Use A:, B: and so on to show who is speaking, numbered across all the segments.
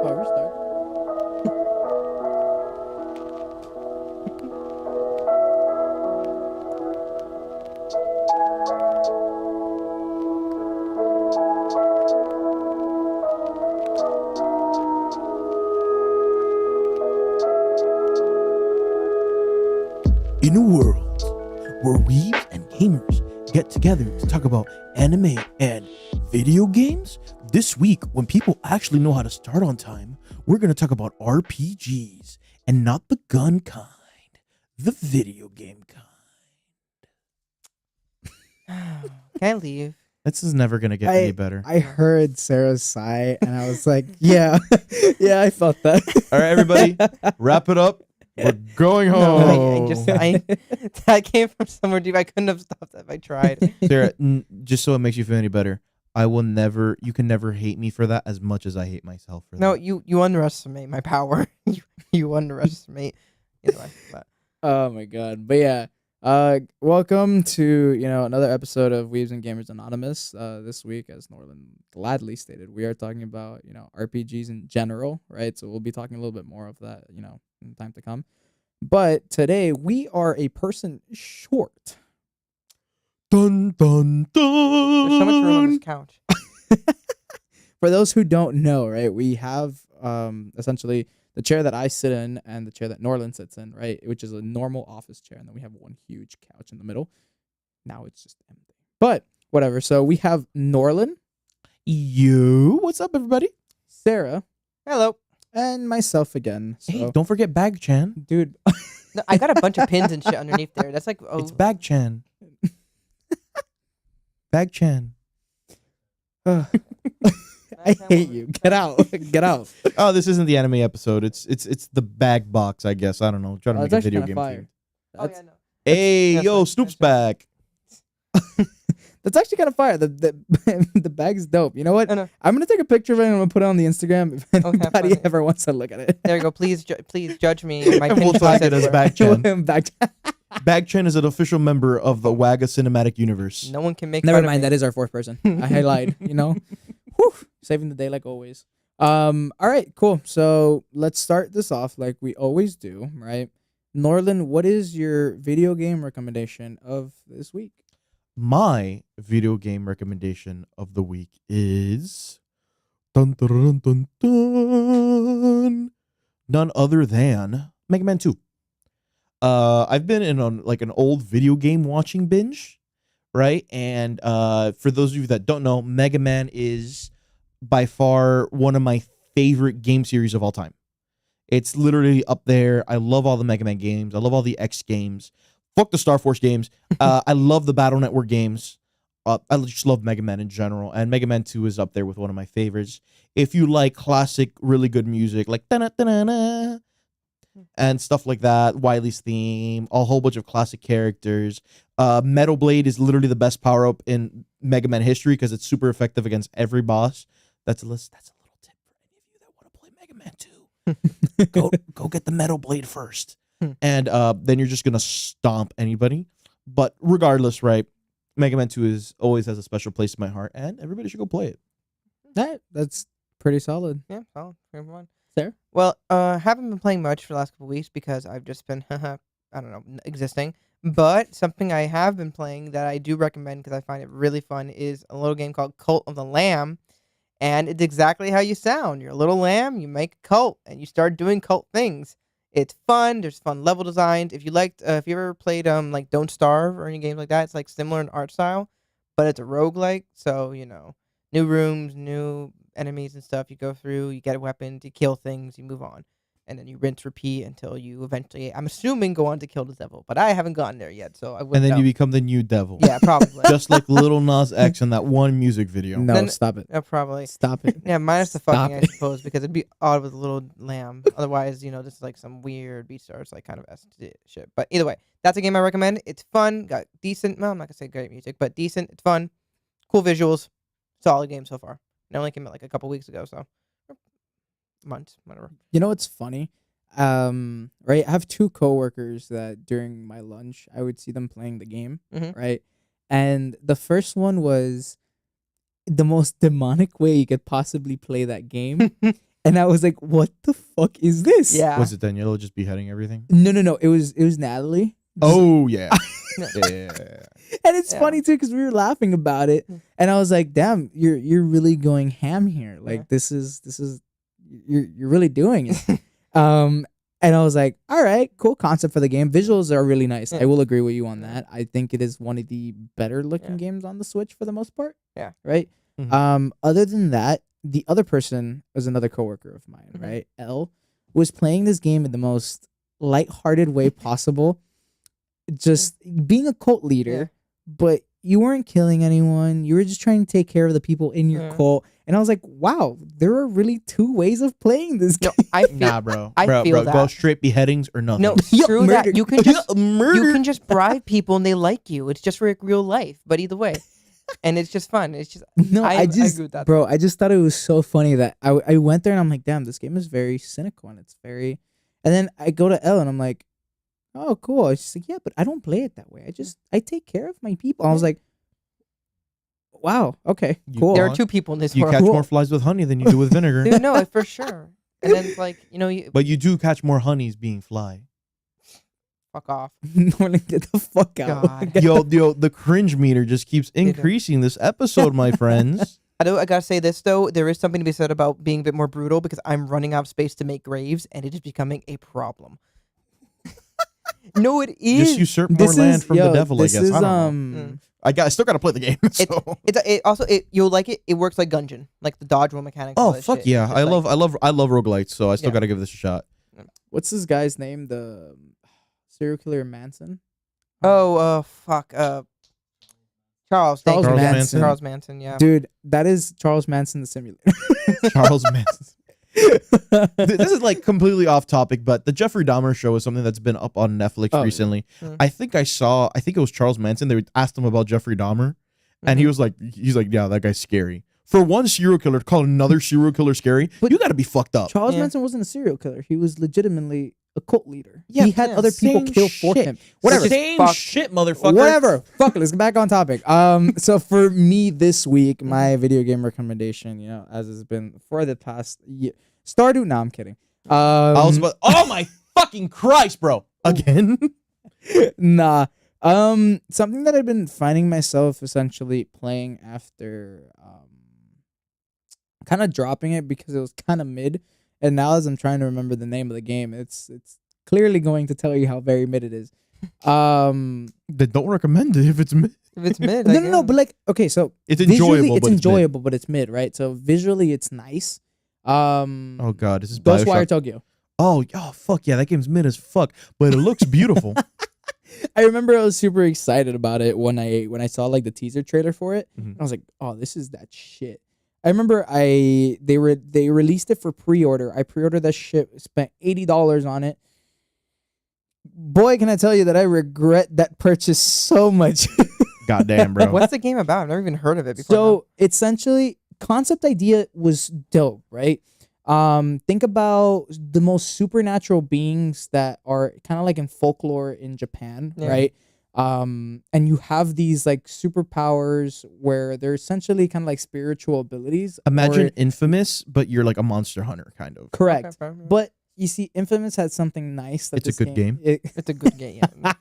A: Power start.
B: In a world where weebs and gamers get together to talk about anime and video games, this week, when people actually know how to start on time, we're going to talk about RPGs and not the gun kind, the video game kind.
C: Can I leave?
B: This is never going to get any better.
A: I heard Sarah's sigh and I was like, yeah, yeah, I felt that.
B: All right, everybody, wrap it up. We're going home.
C: That came from somewhere deep. I couldn't have stopped that if I tried.
B: Sarah, just so it makes you feel any better, you can never hate me for that as much as I hate myself for that.
C: No, you underestimate my power. you underestimate. Anyway, but.
A: Oh my god. But yeah, welcome to, another episode of Weebs and Gamers Anonymous. This week, as Norland gladly stated, we are talking about, RPGs in general, right? So we'll be talking a little bit more of that, in time to come. But today we are a person short.
B: Dun dun dun.
C: There's so much room on this couch.
A: For those who don't know, right, we have essentially the chair that I sit in and the chair that Norland sits in, right, which is a normal office chair, and then we have one huge couch in the middle. Now it's just empty. But whatever. So we have Norland.
B: What's up, everybody?
A: Sarah.
C: Hello.
A: And myself again. So.
B: Hey, don't forget Bag Chan.
A: Dude.
C: No, I got a bunch of pins and shit underneath there. That's like
B: It's Bag Chan. Bag Chan.
A: I hate you. Get out. Get out.
B: Oh, this isn't the anime episode. It's the bag box, I guess. I don't know. Trying to make a video game
A: fire.
B: theme.
C: Oh, yeah, no.
B: Hey,
C: That's
B: yo,
C: right.
B: Snoop's
C: That's
B: back.
A: That's actually kind of fire. The bag's dope. You know what?
C: No.
A: I'm gonna take a picture of it and I'm gonna put it on the Instagram if anybody
C: funny.
A: ever wants to look at it.
C: There you go. Please judge me. My
B: And
C: pin
B: we'll tag it as Bag Chan. Bag Chan is an official member of the Waga cinematic universe.
C: No one can make.
A: Never
C: fun of
A: mind.
C: me.
A: That is our fourth person. I lied. Whew, saving the day like always. All right, cool. So let's start this off like we always do, right? Norland, what is your video game recommendation of this week?
B: My video game recommendation of the week is dun, dun, dun, dun, dun, none other than Mega Man 2. I've been in on like an old video game watching binge, right? And for those of you that don't know, Mega Man is by far one of my favorite game series of all time. It's literally up there. I love all the Mega Man games. I love all the X games. Fuck the Star Force games. I love the Battle Network games. I just love Mega Man in general. And Mega Man 2 is up there with one of my favorites. If you like classic, really good music, like da-na-da-na-na, and stuff like that, Wily's theme, a whole bunch of classic characters. Metal Blade is literally the best power-up in Mega Man history because it's super effective against every boss. That's a little tip for any of you that want to play Mega Man 2. Go get the Metal Blade first. And then you're just going to stomp anybody. But regardless, right, Mega Man 2 always has a special place in my heart, and everybody should go play it.
A: That's pretty solid.
C: Yeah, solid. Everyone.
A: Sarah?
C: Well, haven't been playing much for the last couple of weeks because I've just been, I don't know, existing. But something I have been playing that I do recommend because I find it really fun is a little game called Cult of the Lamb. And it's exactly how you sound. You're a little lamb, you make a cult, and you start doing cult things. It's fun. There's fun level designs. If you ever played like Don't Starve or any games like that, it's like similar in art style, but it's a roguelike. So, new rooms, new enemies and stuff you go through, you get a weapon to kill things, you move on. And then you rinse, repeat until you eventually, I'm assuming, go on to kill the devil. But I haven't gotten there yet, so I wouldn't
B: And then
C: know.
B: you become the new devil.
C: Yeah, probably.
B: Just like Lil Nas X in that one music video.
A: No,
C: Then-
A: stop it.
C: Probably.
A: Stop it.
C: Yeah, minus the
A: Stop
C: fucking, I
A: it.
C: suppose, because it'd be odd with a little lamb. Otherwise, this is like some weird Beastars, like kind of shit. But either way, that's a game I recommend. It's fun, got decent, well, I'm not going to say great music, but decent. It's fun, cool visuals, solid game so far. It only came out like a couple weeks ago, so months, whatever.
A: You know what's funny? Right, I have two coworkers that during my lunch I would see them playing the game,
C: Mhm.
A: right? And the first one was the most demonic way you could possibly play that game. and I was like, "What the fuck is this?"
C: Yeah.
B: Was it Daniela just beheading everything?
A: No. It was Natalie.
B: Oh yeah.
C: No.
B: Yeah.
A: And it's
C: Yeah.
A: funny too because we were laughing about it, and I was like, "Damn, you're really going ham here. Like
C: Yeah.
A: this is you're really doing it." And I was like, "All right, cool concept for the game. Visuals are really nice.
C: Yeah.
A: I will agree with you on
C: Yeah.
A: that. I think it is one of the better looking
C: Yeah.
A: games on the Switch for the most part.
C: Yeah.
A: Right.
B: Mhm.
A: Other than that, the other person was another coworker of mine.
C: Mhm.
A: Right, L was playing this game in the most lighthearted way possible, just being a cult leader, but you weren't killing anyone. You were just trying to take care of the people in your
C: Yeah.
A: cult. And I was like, wow, there are really two ways of playing this game.
C: No, I feel
B: Nah, bro.
C: I
B: bro,
C: feel
B: bro, go
C: that.
B: straight beheadings or nothing.
C: No,
A: Yeah,
C: screw
A: murder.
C: that. You can just
B: murder.
C: you can just bribe people and they like you. It's just for real life, but either way, and it's just fun. It's just
A: No,
C: I
A: I just,
C: agree with that.
A: bro, I just thought it was so funny that I went there and I'm like, damn, this game is very cynical and it's very, and then I go to Elle and I'm like, oh, cool. She's like, yeah, but I don't play it that way. I take care of my people. I was like, wow, okay,
B: You-
A: cool.
C: There are two people in this
B: You
C: world.
B: catch
A: Cool.
B: more flies with honey than you do with vinegar.
C: Dude, no, for sure. And then it's like, you
B: But you do catch more honeys being fly.
C: fuck off.
A: Norman, get the fuck out.
C: God.
B: Yo, the cringe meter just keeps increasing this episode, my friends.
C: I gotta say this though, there is something to be said about being a bit more brutal because I'm running out of space to make graves and it is becoming a problem. No, it is.
B: Just usurp more land from the devil, I
A: this
B: guess.
A: is,
B: I don't know. I still gotta play the game. So.
C: You'll like it. It works like Gungeon, like the dodge roll mechanics.
B: Oh
C: all that
B: fuck
C: shit.
B: yeah!
C: It's
B: I
C: like-
B: love roguelites, so I still
C: Yeah.
B: gotta give this a shot.
A: what's this guy's name? The serial killer Manson?
C: Oh, fuck. Charles. Thank
A: Charles
C: you.
A: Manson.
C: Charles Manson. Yeah.
A: Dude, that is Charles Manson the simulator.
B: Charles Manson. This is like completely off topic, but the Jeffrey Dahmer show is something that's been up on Netflix
A: Oh, yeah.
B: recently.
C: Mm.
B: I think it was Charles Manson. They asked him about Jeffrey Dahmer, and he was like, yeah, that guy's scary. For one serial killer to call another serial killer scary,
A: But
B: you gotta be fucked up.
A: Charles
C: Yeah.
A: Manson wasn't a serial killer. He was legitimately a cult leader.
B: Yeah,
A: he had
C: yeah,
A: other people
B: same
A: kill for
B: shit.
A: him. Whatever.
B: Same
C: Fuck.
B: shit, motherfucker.
A: Whatever. Fuck it. Let's get back on topic. So for me this week, my video game recommendation, as has been for the past year, Stardew. No, I'm kidding.
B: I was about, oh my fucking Christ, bro. Again?
A: Nah. Something that I've been finding myself essentially playing after kind of dropping it because it was kind of mid, and now as I'm trying to remember the name of the game, it's clearly going to tell you how very mid it is.
B: Then don't recommend it if it's mid.
C: If it's mid.
A: No, but like, okay, so
B: It's
A: visually
B: enjoyable,
A: it's
B: but
A: enjoyable, but it's mid, right? So visually it's nice.
B: Oh god, this is
A: Ghostwire
B: Bioshock.
A: Tokyo.
B: Oh fuck yeah, that game's mid as fuck, but it looks beautiful.
A: I remember I was super excited about it when I saw like the teaser trailer for it.
B: Mhm.
A: I was like, oh, this is that shit. I remember they released it for pre-order. I pre-ordered that shit, spent $80 on it. Boy, can I tell you that I regret that purchase so much.
B: Goddamn, bro.
C: What's the game about? I've never even heard of it before.
A: So essentially, concept idea was dope, right? Think about the most supernatural beings that are kind of like in folklore in Japan,
C: Yeah.
A: right? And you have these like superpowers where they're essentially kind of like spiritual abilities.
B: Imagine
A: or-
B: Infamous, but you're like a monster hunter, kind of.
A: correct.
C: Okay, fair, yeah.
A: But you see, Infamous had something nice. That
B: It's a
A: this
B: good game.
C: It's a good game. Yeah.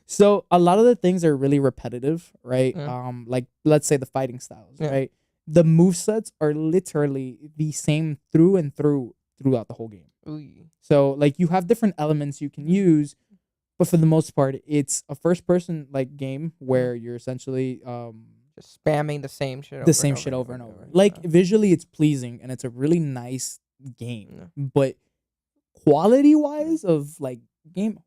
A: So a lot of the things are really repetitive, right?
C: Yeah.
A: Like let's say the fighting styles,
C: Yeah.
A: right? The movesets are literally the same through and throughout the whole game.
C: Ooh.
A: So like you have different elements you can use, but for the most part, it's a first person like game where you're essentially
C: Just spamming the same shit.
A: the same shit over and over. Like visually it's pleasing and it's a really nice game. But quality wise of like game,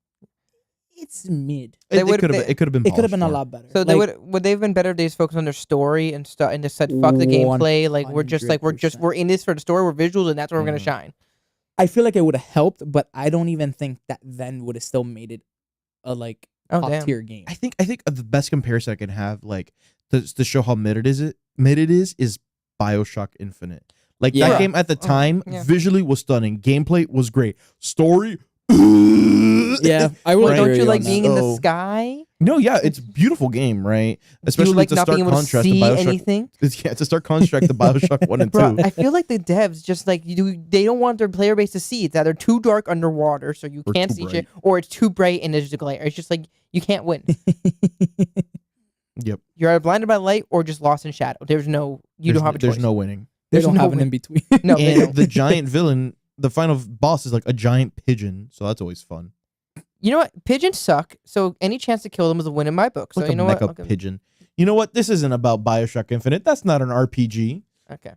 A: it's mid.
C: They
B: It
C: would've-
B: could have been.
A: It could have been a
B: polished more.
A: lot better.
C: So they
A: Like,
C: would they have been better if they just focused on their story and stuff and just said fuck the gameplay. Like we're
A: 100%.
C: we're in this for the story. We're visuals and that's where we're gonna
B: Mhm.
C: shine.
A: I feel like it would have helped, but I don't even think that then would have still made it a like
C: Oh
A: top
C: damn.
A: tier game.
B: I think the best comparison I can have, like to show how mid it is, Bioshock Infinite. Like
A: Yeah.
B: that game at the
C: Oh,
B: time,
C: yeah.
B: visually was stunning. Gameplay was great. Story
A: Yeah, I will.
C: Well, don't
A: agree
C: you
A: on
C: like
A: that.
C: being in the
B: So-
C: sky?
B: No, yeah, it's a beautiful game, right?
C: Do
B: Especially
C: you like
B: to
C: not
B: start
C: being able to
B: contrast to
C: see
B: Bioshock.
C: anything?
B: Yeah, to start construct the Bioshock 1 and 2.
C: Bro, I feel like the devs just like they don't want their player base to see. It's either too dark underwater, so you
B: Or
C: can't
B: too
C: see
B: bright.
C: shit, or it's too bright and there's a glare. It's just like you can't win.
B: Yep.
C: You're either blinded by light or just lost in shadow. There's no, you don't have a choice.
B: There's no winning.
A: They
C: There's
A: don't
C: no
A: have an
C: win.
A: in between.
C: No, they
B: And
C: don't.
B: the giant villain, the final boss is like a giant pigeon, so that's always fun.
C: You know what? Pigeons suck. So any chance to kill them is a win in my book. So
B: Like
C: you
B: a
C: know what?
B: mecha
C: Okay.
B: pigeon. You know what? This isn't about Bioshock Infinite. That's not an RPG.
C: Okay.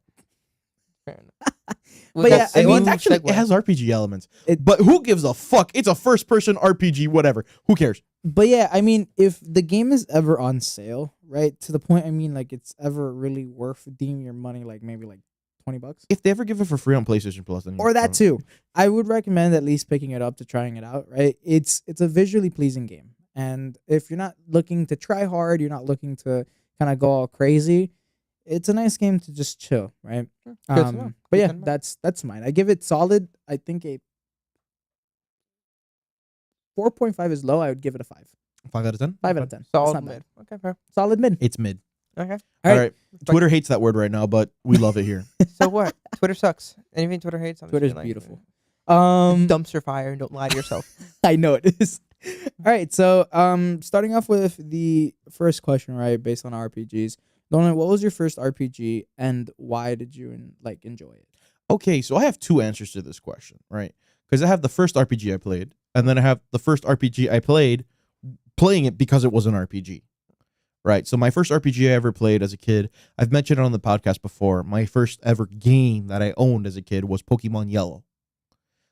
C: Fair enough.
A: But yeah, I mean,
B: Actually, it has RPG elements.
A: It-
B: But who gives a fuck? It's a first-person RPG, whatever. Who cares?
A: But yeah, I mean, if the game is ever on sale, right, to the point, I mean, like, it's ever really worth redeeming your money, like maybe like $20,
B: If they ever give it for free on PlayStation Plus, then
A: or that too, I would recommend at least picking it up to trying it out. Right, it's a visually pleasing game, and if you're not looking to try hard, you're not looking to kind of go all crazy. It's a nice game to just chill, right?
C: Good to know.
A: But
C: Keep
A: yeah,
C: that in mind.
A: that's mine. I give it solid. I think a 4.5 is low. I would give it a 5.
B: 5 out of 10?
A: 5 out of 10. That's
C: Solid
A: not
C: mid.
A: bad.
C: Okay, fair.
A: Solid mid.
B: It's mid.
C: Okay.
B: All right. Twitter hates that word right now, but we love it here.
C: So what? Twitter sucks. Anything Twitter hates? I'm just
A: Twitter's
C: being like,
A: beautiful.
C: Dumpster fire, and don't lie to yourself.
A: I know it is. All right, so starting off with the first question, right, based on RPGs. Nolan, what was your first RPG, and why did you enjoy it?
B: Okay, so I have two answers to this question, right? Because I have the first RPG I played, and then I have the first RPG I played playing it because it was an RPG. Right. So my first RPG I ever played as a kid, I've mentioned it on the podcast before. My first ever game that I owned as a kid was Pokemon Yellow.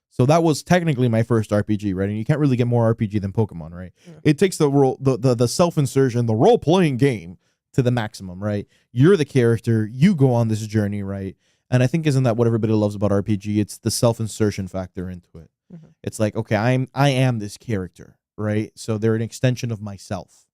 B: So that was technically my first RPG, right? And you can't really get more RPG than Pokemon, right?
C: Yeah.
B: It takes the self-insertion, the role-playing game to the maximum, right? You're the character, you go on this journey, right? And I think isn't that what everybody loves about RPG? It's the self-insertion factor into it.
C: Mhm.
B: It's like, okay, I am this character, right? So they're an extension of myself.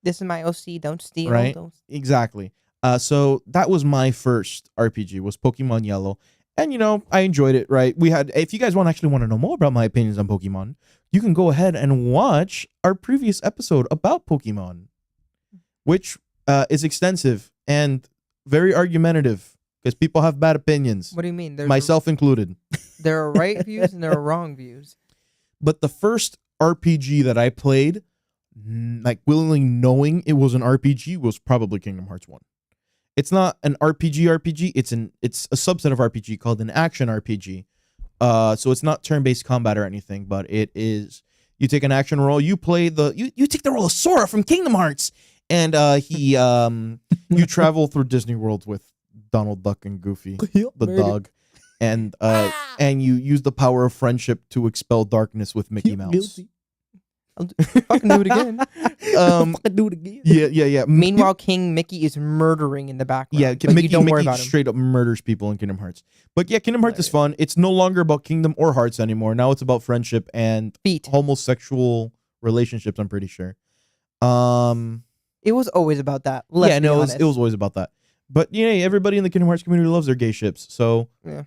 C: This is my OC. Don't steal.
B: Right.
C: Don't...
B: Exactly. So that was my first RPG, was Pokemon Yellow. And, I enjoyed it, right? If you guys actually want to know more about my opinions on Pokemon, you can go ahead and watch our previous episode about Pokemon, which is extensive and very argumentative because people have bad opinions,
C: What do you mean?
B: myself included.
C: There are right views and there are wrong views.
B: But the first RPG that I played, like willingly knowing it was an RPG, was probably Kingdom Hearts 1. It's not an RPG. It's a subset of RPG called an action RPG. So it's not turn-based combat or anything, but it is. You take an action role. You play you take the role of Sora from Kingdom Hearts, and you travel through Disney World with Donald Duck and Goofy, the dog, and you use the power of friendship to expel darkness with Mickey Mouse.
C: I'll fucking do it again.
A: Fucking do it again.
B: Yeah.
C: Meanwhile, King Mickey is murdering in the background.
B: Yeah,
C: but
B: Mickey,
C: you don't worry
B: Mickey
C: about him.
B: straight up murders people in Kingdom Hearts. But yeah, Kingdom Hearts is fun. It's no longer about Kingdom or Hearts anymore. Now it's about friendship and
C: Feet.
B: homosexual relationships, I'm pretty sure.
C: It was always about that. Let's
B: Yeah,
C: be
B: no, it
C: honest.
B: was always about that. But yeah, everybody in the Kingdom Hearts community loves their gay ships. So
C: Yeah.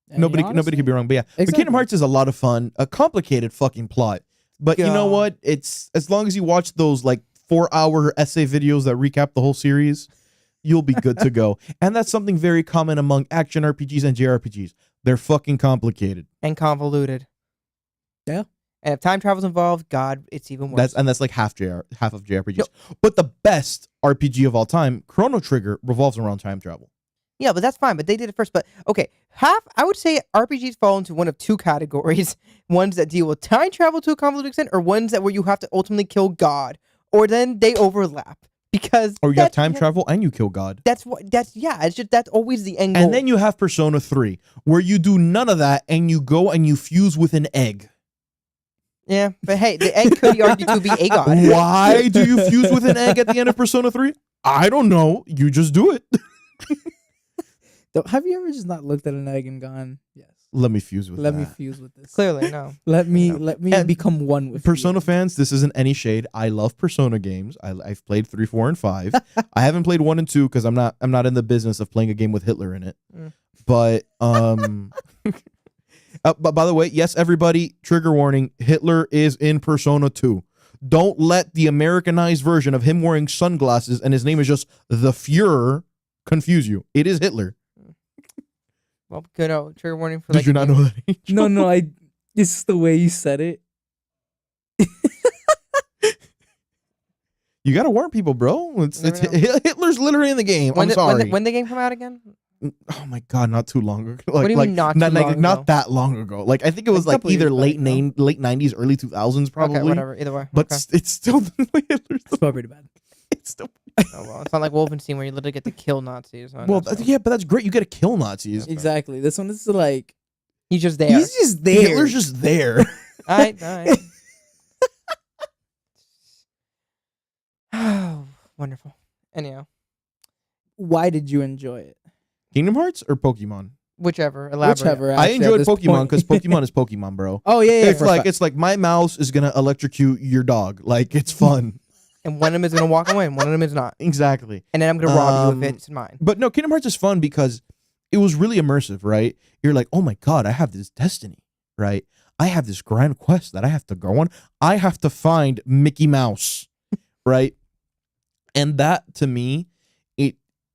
B: nobody could be wrong. But yeah, but
A: Exactly.
B: Kingdom Hearts is a lot of fun. A complicated fucking plot. But you know
C: God.
B: what? It's as long as you watch those like 4-hour essay videos that recap the whole series, you'll be good to go. And that's something very common among action RPGs and JRPGs. They're fucking complicated.
C: And convoluted.
A: Yeah.
C: And if time travel's involved, God, it's even worse.
B: That's like half of JRPGs. But the best RPG of all time, Chrono Trigger, revolves around time travel.
C: Yeah, but that's fine. But they did it first. But okay, I would say RPGs fall into one of two categories: ones that deal with time travel to a convoluted extent, or ones that where you have to ultimately kill God, or then they overlap because
B: Or you have
C: that's
B: time
C: what-
B: travel and you kill God.
C: That's what. That's yeah. It's just that's always the end goal.
B: And then you have Persona 3, where you do none of that and you go and you fuse with an egg.
C: yeah, but hey, the egg could be argued to be a god.
B: Why do you fuse with an egg at the end of Persona 3? I don't know. You just do it.
A: Have you ever just not looked at an egg and gone, yes,
B: Let me fuse with
A: let
B: that.
A: me fuse with this.
C: Clearly, no.
A: Let me
C: No.
B: And
A: become one with
B: Persona
A: you.
B: fans, this isn't any shade. I love Persona games. I've played 3, 4, and 5. I haven't played 1 and 2 because I'm not in the business of playing a game with Hitler in it.
C: Mm.
B: But But by the way, yes, everybody, trigger warning, Hitler is in Persona 2. Don't let the Americanized version of him wearing sunglasses and his name is just the Fuhrer confuse you. It is Hitler.
C: Well, good trigger warning for
B: Did you not know that? Angel?
A: No, it's the way you said it.
B: You gotta warn people, bro.
C: Never know.
B: Hitler's literally in the game.
C: When
B: I'm
C: the,
B: sorry.
C: when the game come out again?
B: Oh my god, not too long ago.
C: What do you mean not too long ago?
B: Not that long ago. Like I think it was
A: Like a
B: like
A: couple
B: either
A: years back,
B: late 90s, early 2000s, probably.
C: Okay, whatever. Either way.
B: But
C: okay.
B: it's still Hitler's.
A: It's probably pretty bad.
B: It's still.
C: Oh, well, it's not like Wolfenstein where you literally get to kill Nazis. So
B: Well,
C: that's
B: yeah, but that's great. You get to kill Nazis.
A: Exactly. This one is like
C: he's just there.
A: he's just there.
B: Hitler's just there.
C: All right. Oh, wonderful. Anyhow,
A: Why did you enjoy it?
B: Kingdom Hearts or Pokemon?
C: whichever. Elaborate.
A: Whichever.
B: I
A: actually, at
B: enjoyed
A: this
B: Pokemon
A: point.
B: because Pokemon is Pokemon, bro.
A: Oh yeah, yeah.
B: It's like my mouse is gonna electrocute your dog. Like it's fun.
C: And one of them is gonna walk away, and one of them is not.
B: Exactly.
C: And then I'm gonna rob you if it's mine.
B: But no, Kingdom Hearts is fun because it was really immersive, right? You're like, oh my god, I have this destiny, right? I have this grand quest that I have to go on. I have to find Mickey Mouse, right? And that to me,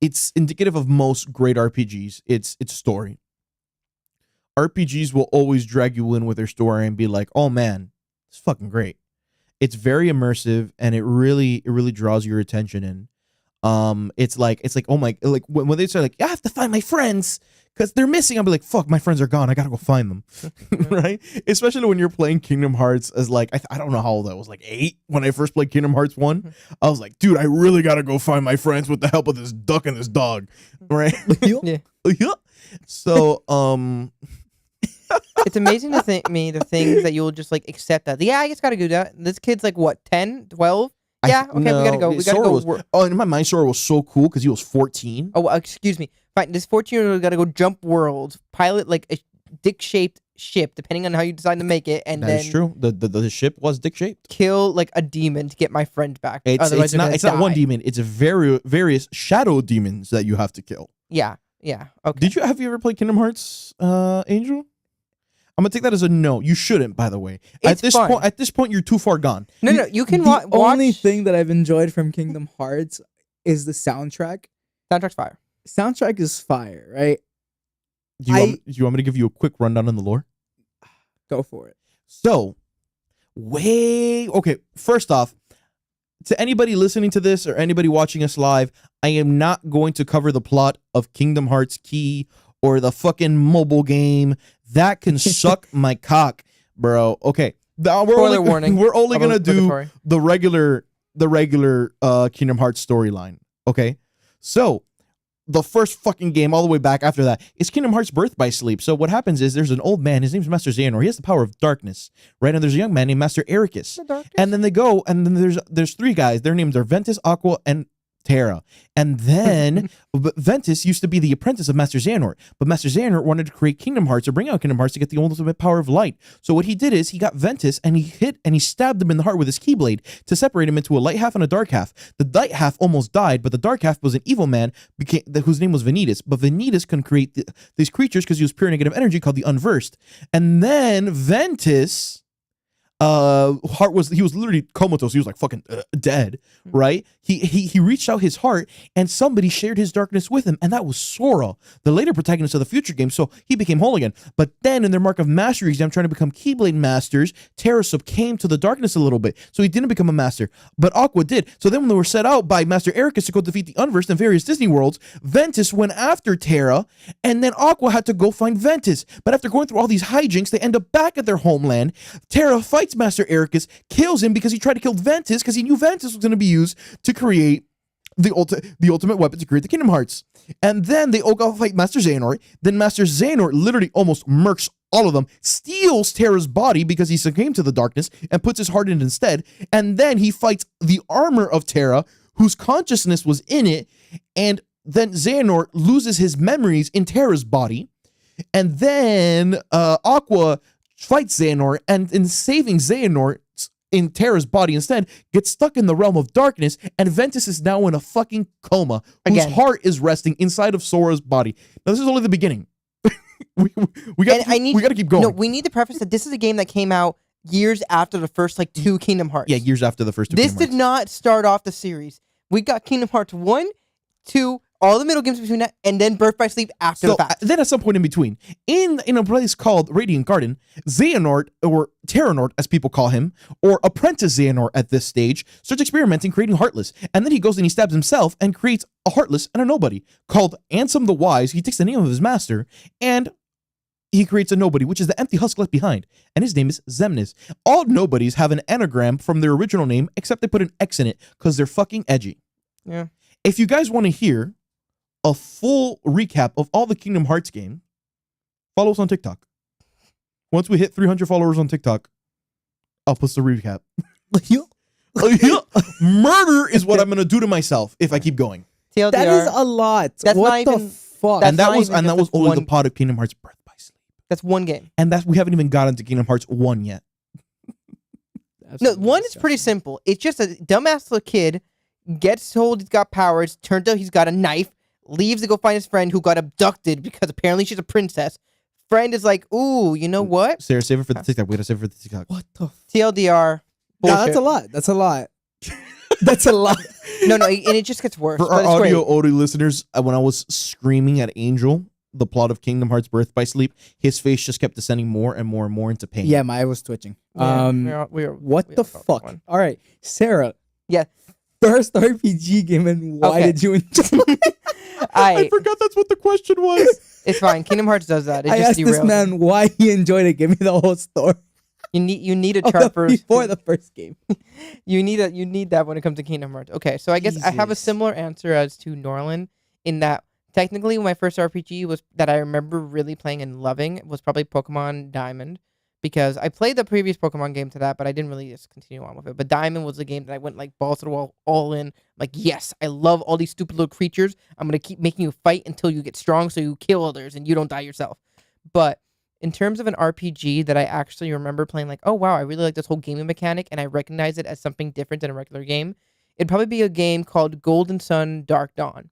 B: it's indicative of most great RPGs. It's story. RPGs will always drag you in with their story and be like, oh man, it's fucking great. It's very immersive and it really draws your attention in. It's like oh my, like when they say like I have to find my friends because they're missing, I'll be like, fuck, my friends are gone, I gotta go find them. Right? Especially when you're playing Kingdom Hearts as like I don't know how old I was, like 8 when I first played Kingdom Hearts 1. I was like, dude, I really gotta go find my friends with the help of this duck and this dog. Right?
C: Yeah.
B: So
C: It's amazing to think the things that you'll just like accept that. Yeah, I just gotta do that. This kid's like what, 10, 12? Yeah, okay, we gotta go. We gotta
B: Sora
C: go.
B: was, in my mind, Sora was so cool because he was 14.
C: Oh, excuse me. Fine, this 14-year-old gotta go jump worlds, pilot like a dick-shaped ship, depending on how you decide to make it, and
B: That
C: then
B: is true. The ship was dick shaped.
C: kill like a demon to get my friend back.
B: It's
C: Otherwise,
B: not one demon. It's a various shadow demons that you have to kill.
C: Yeah. Okay.
B: Have you ever played Kingdom Hearts, Angel? I'm gonna take that as a no. You shouldn't, by the way.
C: It's fun.
B: At this point, you're too far gone.
C: No, you can
A: the
C: watch.
A: only thing that I've enjoyed from Kingdom Hearts is the soundtrack.
C: Soundtrack's fire.
A: Soundtrack is fire, right?
B: Do you want me to give you a quick rundown on the lore?
A: Go for it.
B: So, okay. First off, to anybody listening to this or anybody watching us live, I am not going to cover the plot of Kingdom Hearts Key or the fucking mobile game. That can suck my cock, bro. Okay.
C: Spoiler warning.
B: We're only gonna do
C: Obligatory.
B: the regular Kingdom Hearts storyline. Okay. So the first fucking game all the way back after that is Kingdom Hearts Birth by Sleep. So what happens is there's an old man, his name's Master Xehanort. He has the power of darkness, right? And there's a young man named Master Ericus. And then they go, and then there's 3 guys. Their names are Ventus, Aqua, and Terra. And then Ventus used to be the apprentice of Master Xehanort, but Master Xehanort wanted to create Kingdom Hearts or bring out Kingdom Hearts to get the ultimate power of light. So what he did is he got Ventus and he stabbed him in the heart with his keyblade to separate him into a light half and a dark half. The light half almost died, but the dark half was an evil man whose name was Vanitas. But Vanitas can create these creatures because he was pure negative energy called the Unversed. And then Ventus he was literally comatose. He was like fucking dead, right? He reached out his heart and somebody shared his darkness with him, and that was Sora, the later protagonist of the future game. So he became whole again. But then in their Mark of Mastery exam, trying to become Keyblade masters, Terra succumbed to the darkness a little bit, so he didn't become a master. But Aqua did. So then when they were set out by Master Ericus to go defeat the Unversed in various Disney worlds, Ventus went after Terra, and then Aqua had to go find Ventus. But after going through all these hijinks, they end up back at their homeland. Terra fights Master Ericus, kills him because he tried to kill Ventus because he knew Ventus was going to be used to create the ultimate weapon to create the Kingdom Hearts. And then they all go fight Master Xehanort. Then Master Xehanort literally almost murks all of them, steals Terra's body because he succumbed to the darkness and puts his heart in instead. And then he fights the armor of Terra, whose consciousness was in it. And then Xehanort loses his memories in Terra's body. And then Aqua fights Xehanort, and in saving Xehanort in Terra's body instead, gets stuck in the realm of darkness, and Ventus is now in a fucking coma, whose heart is resting inside of Sora's body. Now, this is only the beginning. we got
C: And
B: we got to keep going.
C: No, we need to preface that this is a game that came out years after the first like 2 Kingdom Hearts.
B: Yeah, years after the first two.
C: This
B: Kingdom
C: did
B: Hearts.
C: not start off the series. We got Kingdom Hearts 1, 2, all the middle games between that, and then Birth by Sleep after the fact.
B: Then at some point in between, in a place called Radiant Garden, Xehanort, or Terranort as people call him, or Apprentice Xehanort at this stage, starts experimenting creating Heartless. And then he goes and he stabs himself and creates a Heartless and a Nobody called Ansem the Wise. He takes the name of his master and he creates a Nobody, which is the empty husk left behind. And his name is Xemnas. All Nobodies have an anagram from their original name, except they put an X in it because they're fucking edgy.
C: Yeah.
B: If you guys want to hear a full recap of all the Kingdom Hearts game, follow us on TikTok. Once we hit 300 followers on TikTok, I'll post the recap. Murder is what I'm gonna do to myself if I keep going.
C: TLDR,
A: That is a lot.
C: That's
A: what
C: not
A: the
C: even-
A: fuck?
C: that's
B: And that
C: not
B: was
C: even just
B: only the
C: one-
B: part of Kingdom Hearts Birth by Sleep.
C: that's one game.
B: And we haven't even gotten to Kingdom Hearts 1 yet.
C: No,
A: Absolutely
C: 1 is pretty
A: disgusting.
C: simple. It's just a dumbass little kid gets told he's got powers, turns out he's got a knife, leaves to go find his friend who got abducted because apparently she's a princess. Friend is like, ooh, you know what?
B: Sarah, save it for the TikTok. We gotta save it for the TikTok.
A: What the?
C: TLDR.
A: No,
C: Bullshit.
A: that's a lot. That's a lot. That's a lot.
C: No, and it just gets worse.
B: For
C: but
B: our
C: it's great.
B: audio listeners, when I was screaming at Angel, the plot of Kingdom Hearts Birth by Sleep, his face just kept descending more and more and more into pain.
A: Yeah, my eye was twitching.
C: Yeah,
A: What
C: we
A: the
C: all felt
A: fuck?
C: one.
A: All right, Sarah.
C: Yeah.
A: First RPG game, and why
C: Okay.
A: did you enjoy it?
B: I forgot that's what the question was.
C: It's fine. Kingdom Hearts does that. It
A: I
C: just
A: asked this
C: derails
A: man
C: it.
A: why he enjoyed it. Give me the whole story
C: You need a
A: of
C: chart
A: the-
C: first.
A: before the first game.
C: You need that when it comes to Kingdom Hearts. Okay, so I guess I have a
A: Jesus.
C: similar answer as to Norland in that technically my first RPG was that I remember really playing and loving was probably Pokemon Diamond because I played the previous Pokemon game to that, but I didn't really just continue on with it. But Diamond was the game that I went like balls to the wall, all in. Like, yes, I love all these stupid little creatures. I'm gonna keep making you fight until you get strong, so you kill others and you don't die yourself. But in terms of an RPG that I actually remember playing, like, oh wow, I really like this whole gaming mechanic, and I recognize it as something different than a regular game. It'd probably be a game called Golden Sun Dark Dawn,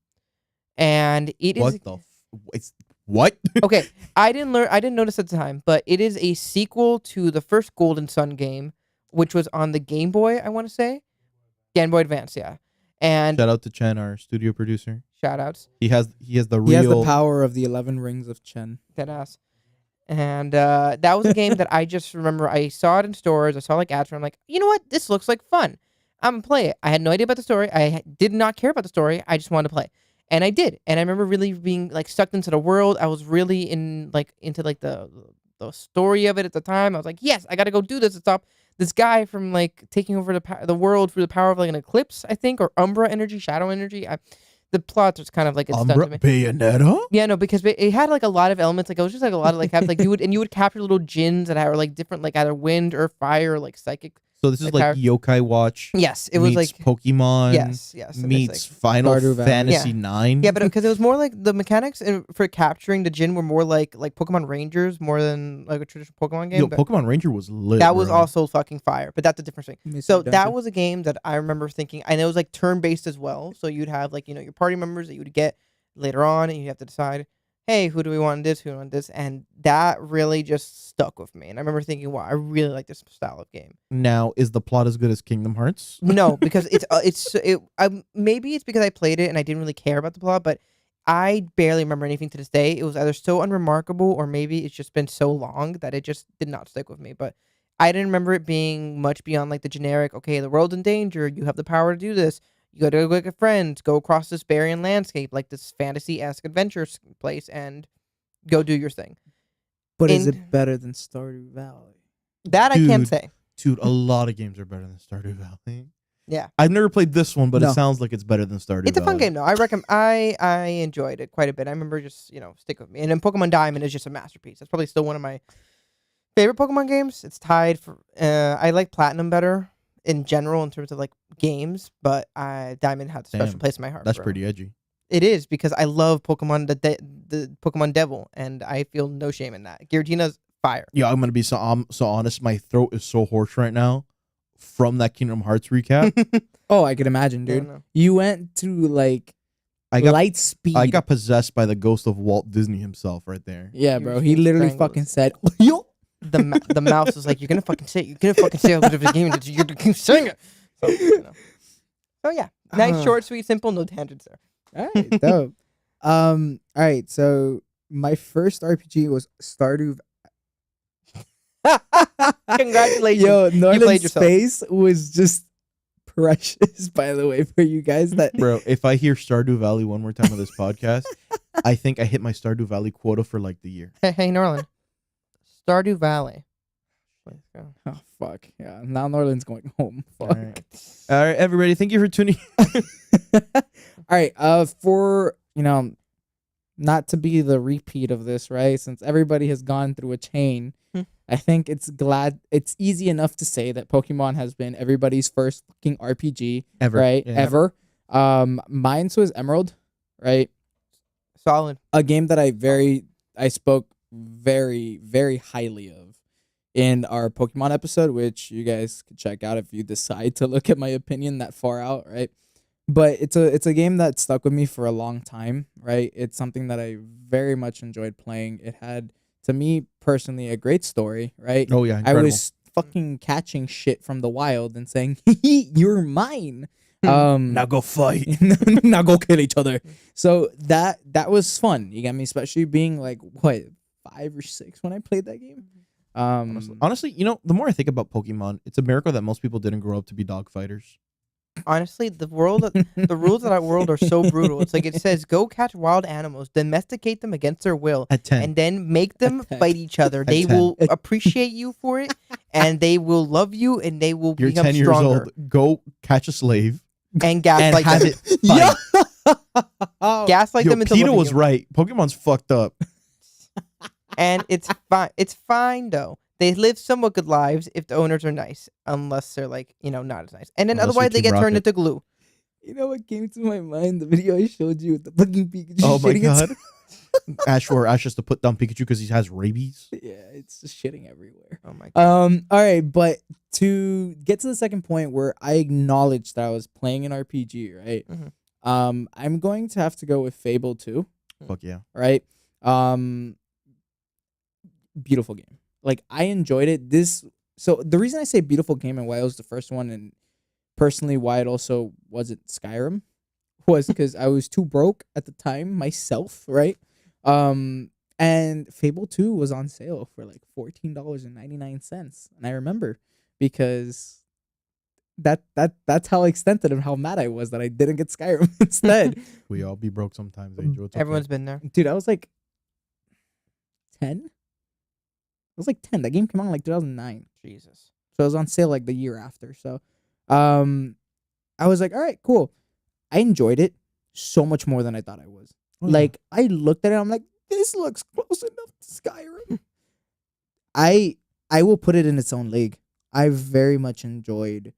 C: and it is
B: It's what?
C: okay. I didn't notice at the time, but it is a sequel to the first Golden Sun game, which was on the Game Boy. I want to say, Game Boy Advance, yeah. And
B: Shout out to Chen, our studio producer.
C: shout outs,
B: He has the
A: He has
B: real
A: the power of the 11 rings of Chen.
C: dead ass. And that was a game that I just remember. I saw it in stores. I saw like ads for it. I'm like, you know what? This looks like fun. I'm gonna play it. I had no idea about the story. Did not care about the story. I just wanted to play, and I did. And I remember really being like sucked into the world. I was really into the story of it at the time. I was like, yes, I got to go do this to stop this guy from like taking over the world through the power of like an eclipse, I think, or Umbra energy, shadow energy. The plot was kind of like it's done
B: Umbra
C: to me.
B: Bayonetta.
C: Yeah, no, because it had like a lot of elements. Like it was just like a lot of like you would capture little djinns that were like different, like either wind or fire, or like psychic.
B: So this is
C: Like
B: like
C: power-
B: Yokai Watch.
C: Yes, it was
B: meets
C: like
B: Pokemon.
C: yes, and it's,
B: Meets
C: like,
B: Final
A: Stardew Valley.
B: Fantasy 9.
C: yeah, but because it was more like the mechanics for capturing the djinn were more like Pokemon Rangers more than like a traditional Pokemon game.
B: Yo,
C: but
B: Pokemon Ranger was lit.
C: that was
B: bro.
C: also fucking fire, but that's a different thing.
A: Mystery
C: So that
A: Dungeon.
C: was a game that I remember thinking, and it was like turn based as well. So you'd have like your party members that you would get later on, and you have to decide, hey, who do we want this, who do we want this, and that really just stuck with me. And I remember thinking, wow, I really like this style of game.
B: Now, is the plot as good as Kingdom Hearts?
C: No, because maybe it's because I played it and I didn't really care about the plot, but I barely remember anything to this day. It was either so unremarkable or maybe it's just been so long that it just did not stick with me. But I didn't remember it being much beyond like the generic, okay, the world's in danger, you have the power to do this, you gotta go get friends, go across this barren landscape, like this fantasy-esque adventure place, and go do your thing.
A: But is
C: in-
A: it better than Stardew Valley?
C: That I can't
B: Dude.
C: say.
B: Dude, a lot of games are better than Stardew Valley.
C: Yeah.
B: I've never played this one, but
A: No.
B: it sounds like it's better than Stardew
C: It's a fun
B: Valley.
C: game though. I recommend. I enjoyed it quite a bit. I remember just stick with me. And then Pokemon Diamond is just a masterpiece. That's probably still one of my favorite Pokemon games. It's tied for. I like Platinum better in general in terms of like games, but Diamond had a special
B: Damn,
C: place in my heart.
B: That's
C: bro.
B: pretty edgy.
C: It is because I love Pokemon the Pokemon Devil, and I feel no shame in that. Giratina's fire.
B: Yeah, I'm gonna be so honest. My throat is so hoarse right now from that Kingdom Hearts recap.
A: Oh, I could imagine,
C: Yeah,
A: dude.
C: no.
A: You went to like light speed.
B: I got possessed by the ghost of Walt Disney himself right there.
A: Yeah,
C: You
A: bro.
C: were
A: He
C: seeing
A: literally
C: triangles.
A: fucking said, "Yo."
C: The mouse was like, "You're gonna fucking say it. You're gonna fucking say it. Whatever the game is, you're gonna sing it." So, so yeah, nice, short, sweet, simple, no tangents there.
A: All right, dope. All right. So my first RPG was Stardew.
C: Congratulations.
A: Yo,
C: played
A: Northern
C: yourself.
A: Space was just precious, by the way, for you guys. That
B: Bro, if I hear Stardew Valley one more time on this podcast, I think I hit my Stardew Valley quota for like the year.
C: Hey, Norland. Stardew Valley. Let's go.
A: Oh fuck yeah! Now Norland's going home. Fuck.
B: All right, everybody, thank you for tuning.
A: All right. For not to be the repeat of this, right? Since everybody has gone through a chain, I think it's easy enough to say that Pokemon has been everybody's first fucking RPG,
B: Ever.
A: right?
B: Yeah.
A: Ever. Mine was Emerald, right?
C: Solid.
A: A game that I spoke very, very highly of in our Pokemon episode, which you guys could check out if you decide to look at my opinion that far out, right? But it's a game that stuck with me for a long time, right? It's something that I very much enjoyed playing. It had, to me personally, a great story, right?
B: Oh yeah,
A: I
B: incredible.
A: was fucking catching shit from the wild and saying, "You're mine."
B: Now go fight.
A: Now go kill each other. So that was fun. You got me, especially being like what 5 or 6 when I played that game.
B: Honestly, the more I think about Pokemon, it's a miracle that most people didn't grow up to be dog fighters.
C: Honestly, the rules of that world are so brutal. It's like it says, go catch wild animals, domesticate them against their will,
B: At 10.
C: and then make them
A: At 10.
C: fight each other. They
B: 10.
C: will appreciate you for it, and they will love you, and they will
B: You're
C: become
B: 10 years
C: stronger.
B: old. Go catch a slave
C: And
B: and
C: gaslight
B: have
C: them.
B: it fight.
C: Gaslight
B: Yo,
C: them into
B: Peter
C: loving
B: was
C: you.
B: right. Pokemon's fucked up.
C: And it's fine. It's fine though. They live somewhat good lives if the owners are nice, unless they're like not as nice. And then
B: Unless you're
C: otherwise they
B: Team
C: get turned
B: Rocket.
C: into glue.
A: You know what came to my mind? The video I showed you with the fucking Pikachu.
B: Oh my
A: shitting its-
B: god. Ash has to put down Pikachu because he has rabies.
A: Yeah, it's just shitting everywhere.
C: Oh my god.
A: All right, but to get to the second point where I acknowledged that I was playing an RPG, right?
C: Mhm.
A: I'm going to have to go with Fable 2,
B: Fuck yeah.
A: right? Beautiful game. Like I enjoyed it. So the reason I say beautiful game and why it was the first one, and personally why it also wasn't Skyrim, was because I was too broke at the time myself, right? And Fable 2 was on sale for like $14.99, and I remember because that's how extensive and how mad I was that I didn't get Skyrim instead.
B: We all be broke sometimes, Angel. It's okay.
C: Everyone's been there.
A: Dude, I was like 10. I was like 10. That game came out in like 2009.
C: Jesus.
A: So it was on sale like the year after. So I was like, all right, cool. I enjoyed it so much more than I thought I was.
B: Oh, yeah.
A: Like I looked at it, I'm like, this looks close enough to Skyrim. I will put it in its own league. I very much enjoyed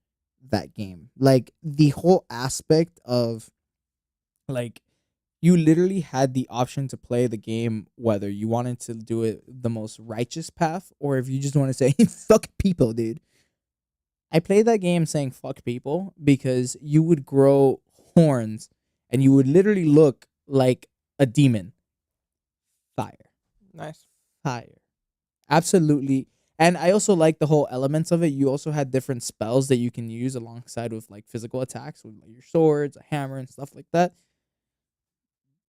A: that game. Like the whole aspect of like you literally had the option to play the game whether you wanted to do it the most righteous path or if you just want to say fuck people, dude. I played that game saying fuck people because you would grow horns and you would literally look like a demon. Fire.
C: Nice.
A: Fire. Absolutely. And I also like the whole elements of it. You also had different spells that you can use alongside with like physical attacks with like your swords, a hammer, and stuff like that.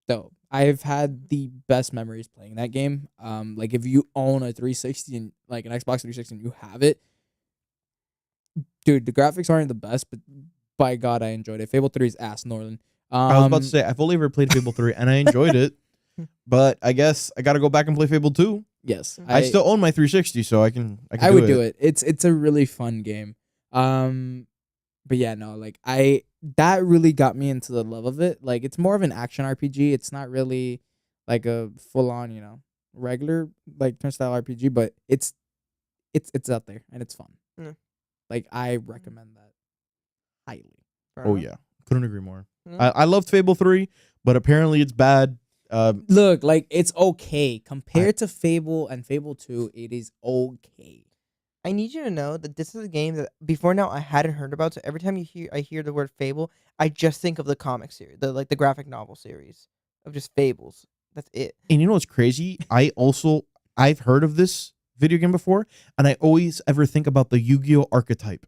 A: So I've had the best memories playing that game. Like if you own a 360 and like an Xbox 360 and you have it, dude, the graphics aren't the best, but by God, I enjoyed it. Fable 3 is ass, Norland.
B: I was about to say, I've only ever played Fable 3 and I enjoyed it. But I guess I got to go back and play Fable 2.
A: Yes,
B: I still own my 360, so I can
A: I would do it. It's a really fun game. But yeah, no, like that really got me into the love of it. Like it's more of an action RPG. It's not really like a full on, regular like turnstile RPG, but it's out there and it's fun.
C: Mm.
A: Like I recommend that highly.
B: Oh yeah, couldn't agree more.
C: Mm.
B: I loved Fable 3, but apparently it's bad.
A: Look, like it's okay compared to Fable and Fable 2. It is okay.
C: I need you to know that this is a game that before now I hadn't heard about. So every time I hear the word Fable, I just think of the comic series, the graphic novel series of just Fables. That's it.
B: And you know what's crazy? I've heard of this video game before, and I always ever think about the Yu-Gi-Oh archetype.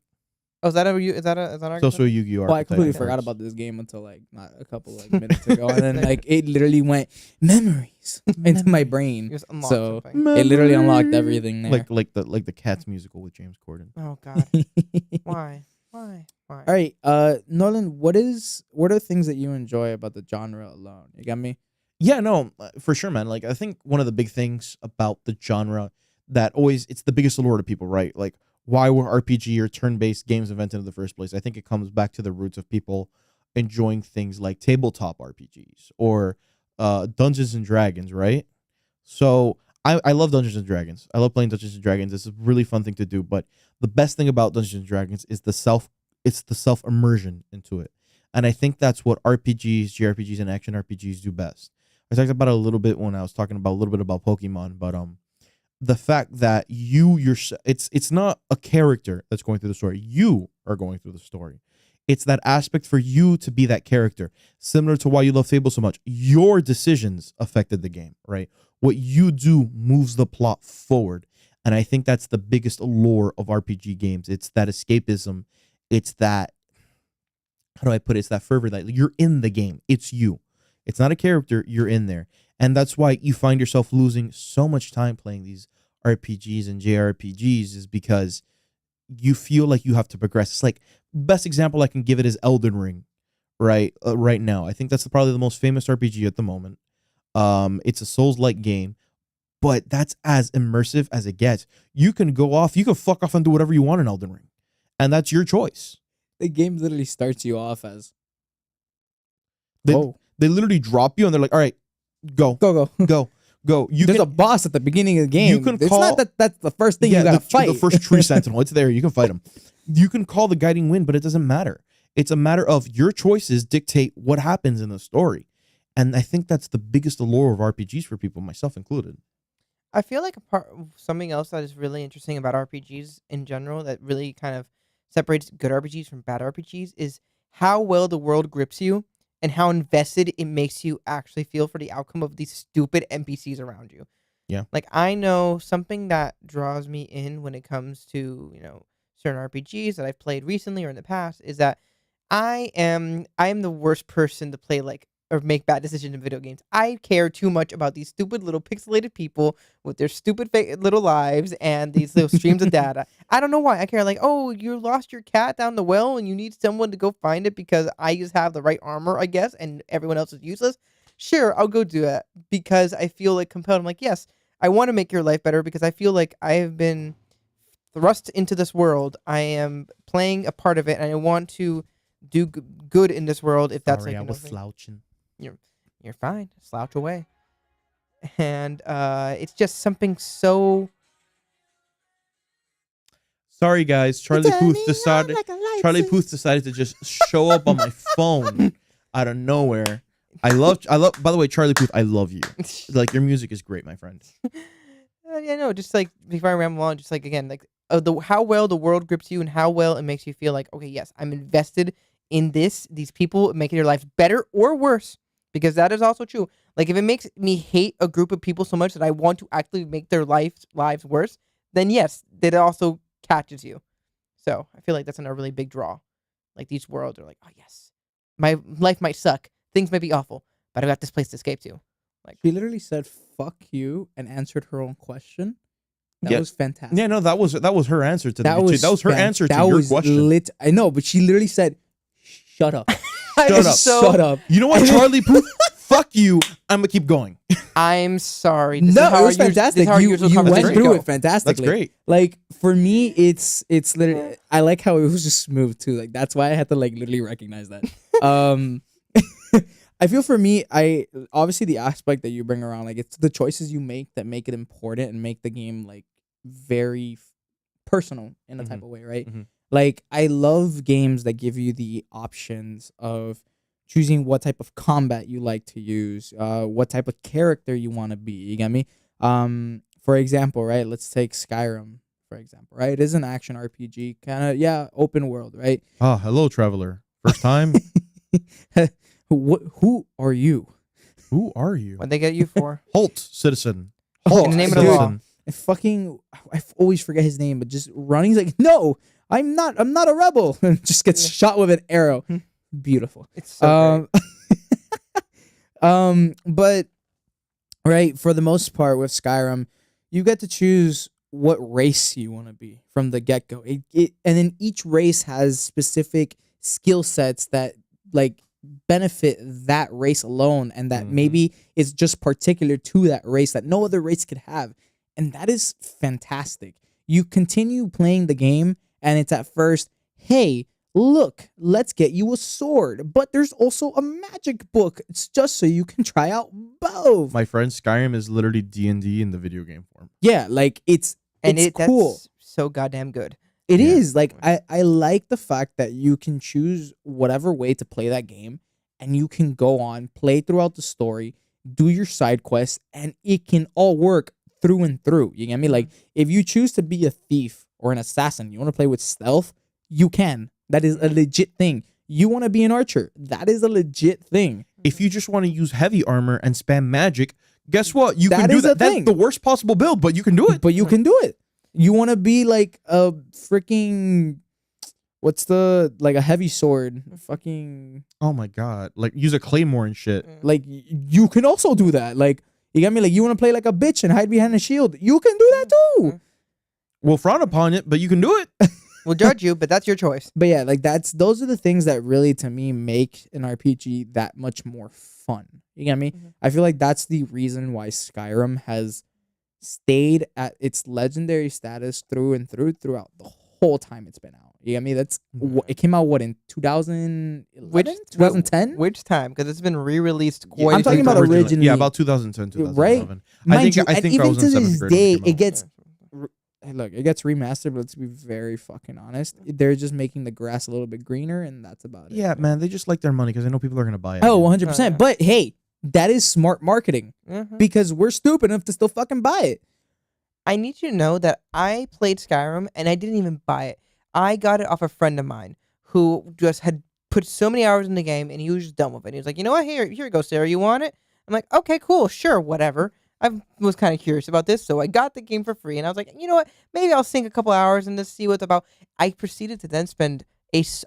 C: Oh, is that an
B: It's also a
C: archetype?
B: Yu-Gi-Oh
A: Well, I
B: archetype.
A: completely
B: in
A: forgot
B: cards.
A: about this game until like not a couple like minutes ago, and then like it literally went memories into my
C: You
A: brain.
C: just unlock
A: So
C: something.
A: it literally unlocked
B: Memories.
A: everything there.
B: Like the Cats musical with James Corden.
C: Oh God, why? Why?
A: All right, Nolan, what are things that you enjoy about the genre alone? You got me?
B: Yeah, no, for sure, man. Like I think one of the big things about the genre that always it's the biggest allure to people, right? Like why were RPG or turn-based games invented in the first place? I think it comes back to the roots of people enjoying things like tabletop RPGs or Dungeons and Dragons, right? So I love Dungeons and Dragons. I love playing Dungeons and Dragons. It's a really fun thing to do. But the best thing about Dungeons and Dragons is the self immersion into it. And I think that's what RPGs, JRPGs, and action RPGs do best. I talked about it a little bit when I was talking about a little bit about Pokemon, but the fact that it's not a character that's going through the story. You are going through the story. It's that aspect for you to be that character. Similar to why you love Fable so much. Your decisions affected the game, right? What you do moves the plot forward. And I think that's the biggest allure of RPG games. It's that escapism. It's that, how do I put it? It's that fervor that you're in the game. It's you. It's not a character. You're in there. And that's why you find yourself losing so much time playing these RPGs and JRPGs is because you feel like you have to progress. It's like, best example I can give it is Elden Ring, right? Right now. I think that's probably the most famous RPG at the moment. It's a Souls-like game, but that's as immersive as it gets. You can go off, you can fuck off and do whatever you want in Elden Ring. And that's your choice.
A: The game literally starts you off as
B: They,
A: oh
B: they literally drop you and they're like, all right, go,
A: go.
B: go.
A: There's a boss at the beginning of the game.
B: You can
A: it's
B: call-
A: not that that's the first thing you gotta fight.
B: The first tree sentinel. It's there. You can fight him. You can call the guiding wind, but it doesn't matter. It's a matter of your choices dictate what happens in the story. And I think that's the biggest allure of RPGs for people, myself included.
C: I feel like something else that is really interesting about RPGs in general that really kind of separates good RPGs from bad RPGs is how well the world grips you and how invested it makes you actually feel for the outcome of these stupid NPCs around you.
B: Yeah.
C: Like I know something that draws me in when it comes to, certain RPGs that I've played recently or in the past is that I am the worst person to play like or make bad decisions in video games. I care too much about these stupid little pixelated people with their stupid little lives and these little streams of data. I don't know why. I care like, oh, you lost your cat down the well and you need someone to go find it because I just have the right armor, I guess, and everyone else is useless. Sure, I'll go do that because I feel like compelled. I'm like, yes, I want to make your life better because I feel like I have been thrust into this world. I am playing a part of it and I want to do good in this world if that's
B: Sorry,
C: like
B: I was
C: thing.
B: slouching.
C: You're fine. Slouch away. And it's just something so.
B: Sorry, guys. Charlie Puth decided to just show up on my phone out of nowhere. I love. By the way, Charlie Puth, I love you. Like your music is great, my friend.
C: Yeah, no, just like before I ramble on, just like again, like how well the world grips you and how well it makes you feel like, okay, yes, I'm invested in these people making their life better or worse, because that is also true. Like if it makes me hate a group of people so much that I want to actually make their lives worse, then yes, that also catches you. So I feel like that's a really big draw. Like these worlds are like, oh yes, my life might suck, things might be awful, but I got this place to escape to. Like
A: She literally said "fuck you" and answered her own question. That
B: Yeah.
A: was fantastic.
B: Yeah, no, that was her answer to
A: that
B: the,
A: was
B: that was her answer to
A: that
B: your
A: was
B: question.
A: I know, but she literally said, "Shut up,
C: I
B: Shut
C: am
B: up.
A: shut up."
B: You know what, Charlie Puth? Fuck you. I'm gonna keep going.
C: I'm sorry. This is
A: No,
C: how
A: it was
C: our us- this is
A: fantastic.
C: how our
A: You
C: usual
A: went
C: conversations
A: through
C: go.
A: it fantastically.
B: That's great.
A: Like for me, it's literally. I like how it was just smooth too. Like that's why I had to like literally recognize that. I feel for me, I obviously the aspect that you bring around, like it's the choices you make that make it important and make the game like very personal in a type of way, right?
B: Mhm.
A: Like I love games that give you the options of choosing what type of combat you like to use, what type of character you want to be. You get me? For example, right? Let's take Skyrim for example, right? It is an action RPG, kind of open world, right?
B: Ah, hello, traveler. First time.
A: Who are you?
B: Who are you?
C: What they get you for?
B: Halt, citizen.
A: Oh,
C: In the name of the
A: dude,
C: law.
A: I always forget his name, but just running, he's like, no, I'm not a rebel, and just gets
C: Yeah.
A: shot with an arrow. Beautiful.
C: It's so great.
A: But right, for the most part with Skyrim, you get to choose what race you want to be from the get go. And then each race has specific skill sets that like benefit that race alone, and that
B: Mhm.
A: maybe is just particular to that race that no other race could have. And that is fantastic. You continue playing the game, and it's at first, hey, look, let's get you a sword. But there's also a magic book. It's just so you can try out both.
B: My friend, Skyrim is literally D&D in the video game form.
A: Yeah, like it's cool.
C: That's so goddamn good.
A: It
B: Yeah.
A: is like I like the fact that you can choose whatever way to play that game, and you can go on, play throughout the story, do your side quests, and it can all work through and through. You get me? Like if you choose to be a thief or an assassin, you want to play with stealth, you can. That is a legit thing. You want to be an archer, that is a legit thing.
B: If you just want to use heavy armor and spam magic, guess what? You
A: That
B: can do
A: is a
B: that. That's
A: thing.
B: the worst possible build, but you can do it.
A: But you can do it. You want to be like a freaking a heavy sword, fucking
B: Oh my god. Like, use a claymore and shit.
A: like you can also do that. Like you got me. Like you want to play like a bitch and hide behind a shield, you can do that too.
B: We'll frown upon it, but you can do it.
C: We'll judge you, but that's your choice.
A: But yeah, like those are the things that really to me make an RPG that much more fun. You get me?
C: Mhm.
A: I feel like that's the reason why Skyrim has stayed at its legendary status through and throughout the whole time it's been out. You get me? That's it came out in 2011, 2010.
C: Which time? Because it's been re-released quite.
A: I'm talking about
B: Originally.
A: originally.
B: Yeah, about 2010, 2011.
A: Mind you,
B: I
A: and
B: think I
A: even
B: was
A: to
B: in
A: this
B: 7th grade
A: day,
B: when it
A: it
B: came out.
A: gets hey, look, it gets remastered, but let's be very fucking honest. They're just making the grass a little bit greener, and that's about it.
B: Yeah, man, they just like their money because they know people are gonna buy it.
A: Oh,
B: man.
A: 100%.
C: Oh, yeah.
A: But hey, that is smart marketing
C: Mhm.
A: because we're stupid enough to still fucking buy it.
C: I need you to know that I played Skyrim and I didn't even buy it. I got it off a friend of mine who just had put so many hours in the game and he was just done with it. He was like, you know what? Here you go, Sarah. You want it? I'm like, okay, cool, sure, whatever. I was kind of curious about this, so I got the game for free, and I was like, you know what? Maybe I'll sink a couple hours in this, see what it's about. I proceeded to then spend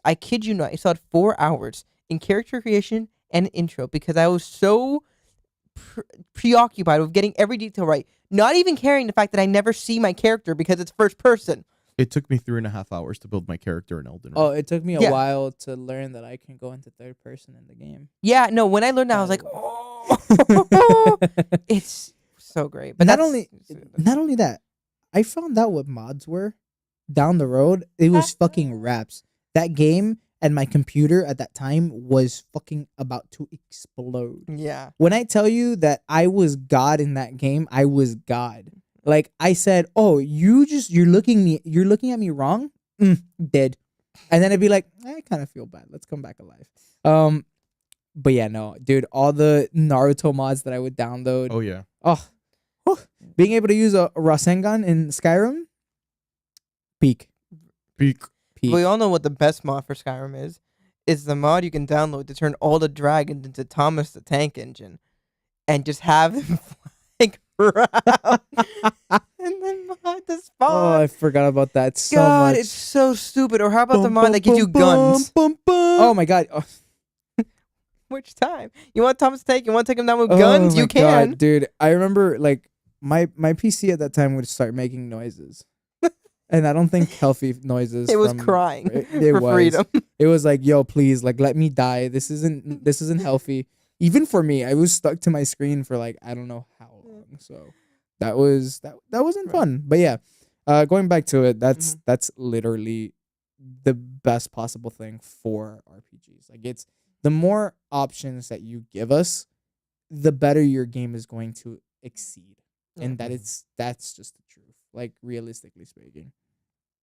C: I kid you not, I still had 4 hours in character creation and intro because I was so preoccupied with getting every detail right, not even caring the fact that I never see my character because it's first person.
B: It took me 3.5 hours to build my character in Elden Ring.
A: Oh, it took me a
C: Yeah.
A: while to learn that I can go into third person in the game.
C: Yeah, no, when I learned that, I was like, oh, it's so great. But
A: not
C: that's-
A: only that, I found out what mods were down the road. It was fucking raps. That game and my computer at that time was fucking about to explode.
C: yeah.
A: When I tell you that I was God in that game, I was God. Like I said, oh, you're looking at me wrong? Dead. And then I'd be like, I kind of feel bad. Let's come back alive. But yeah, no, dude, all the Naruto mods that I would download.
B: Oh yeah.
A: Being able to use a Rasengan in Skyrim, peak.
B: Peak.
C: We all know what the best mod for Skyrim is. It's the mod you can download to turn all the dragons into Thomas the Tank Engine and just have them flying around and then mod the
A: Oh,
C: spawn.
A: I forgot about that so
C: God,
A: much.
C: it's so stupid. Or how about the mod that gives you guns?
A: Oh my god. Oh,
C: Which time? You want Thomas the Tank? You want to take him down with
A: oh
C: guns?
A: my
C: You can.
A: God, dude. I remember like my PC at that time would start making noises. And I don't think healthy noises.
C: It was
A: from-
C: crying
A: It
C: for
A: was.
C: freedom.
A: It was like, yo, please, like, let me die. This isn't healthy. Even for me, I was stuck to my screen for like I don't know how long. So that wasn't
C: Right.
A: fun. But yeah, going back to it,
C: Mm-hmm.
A: that's literally the best possible thing for RPGs. Like it's the more options that you give us, the better your game is going to exceed. And that's just the truth. Like realistically speaking.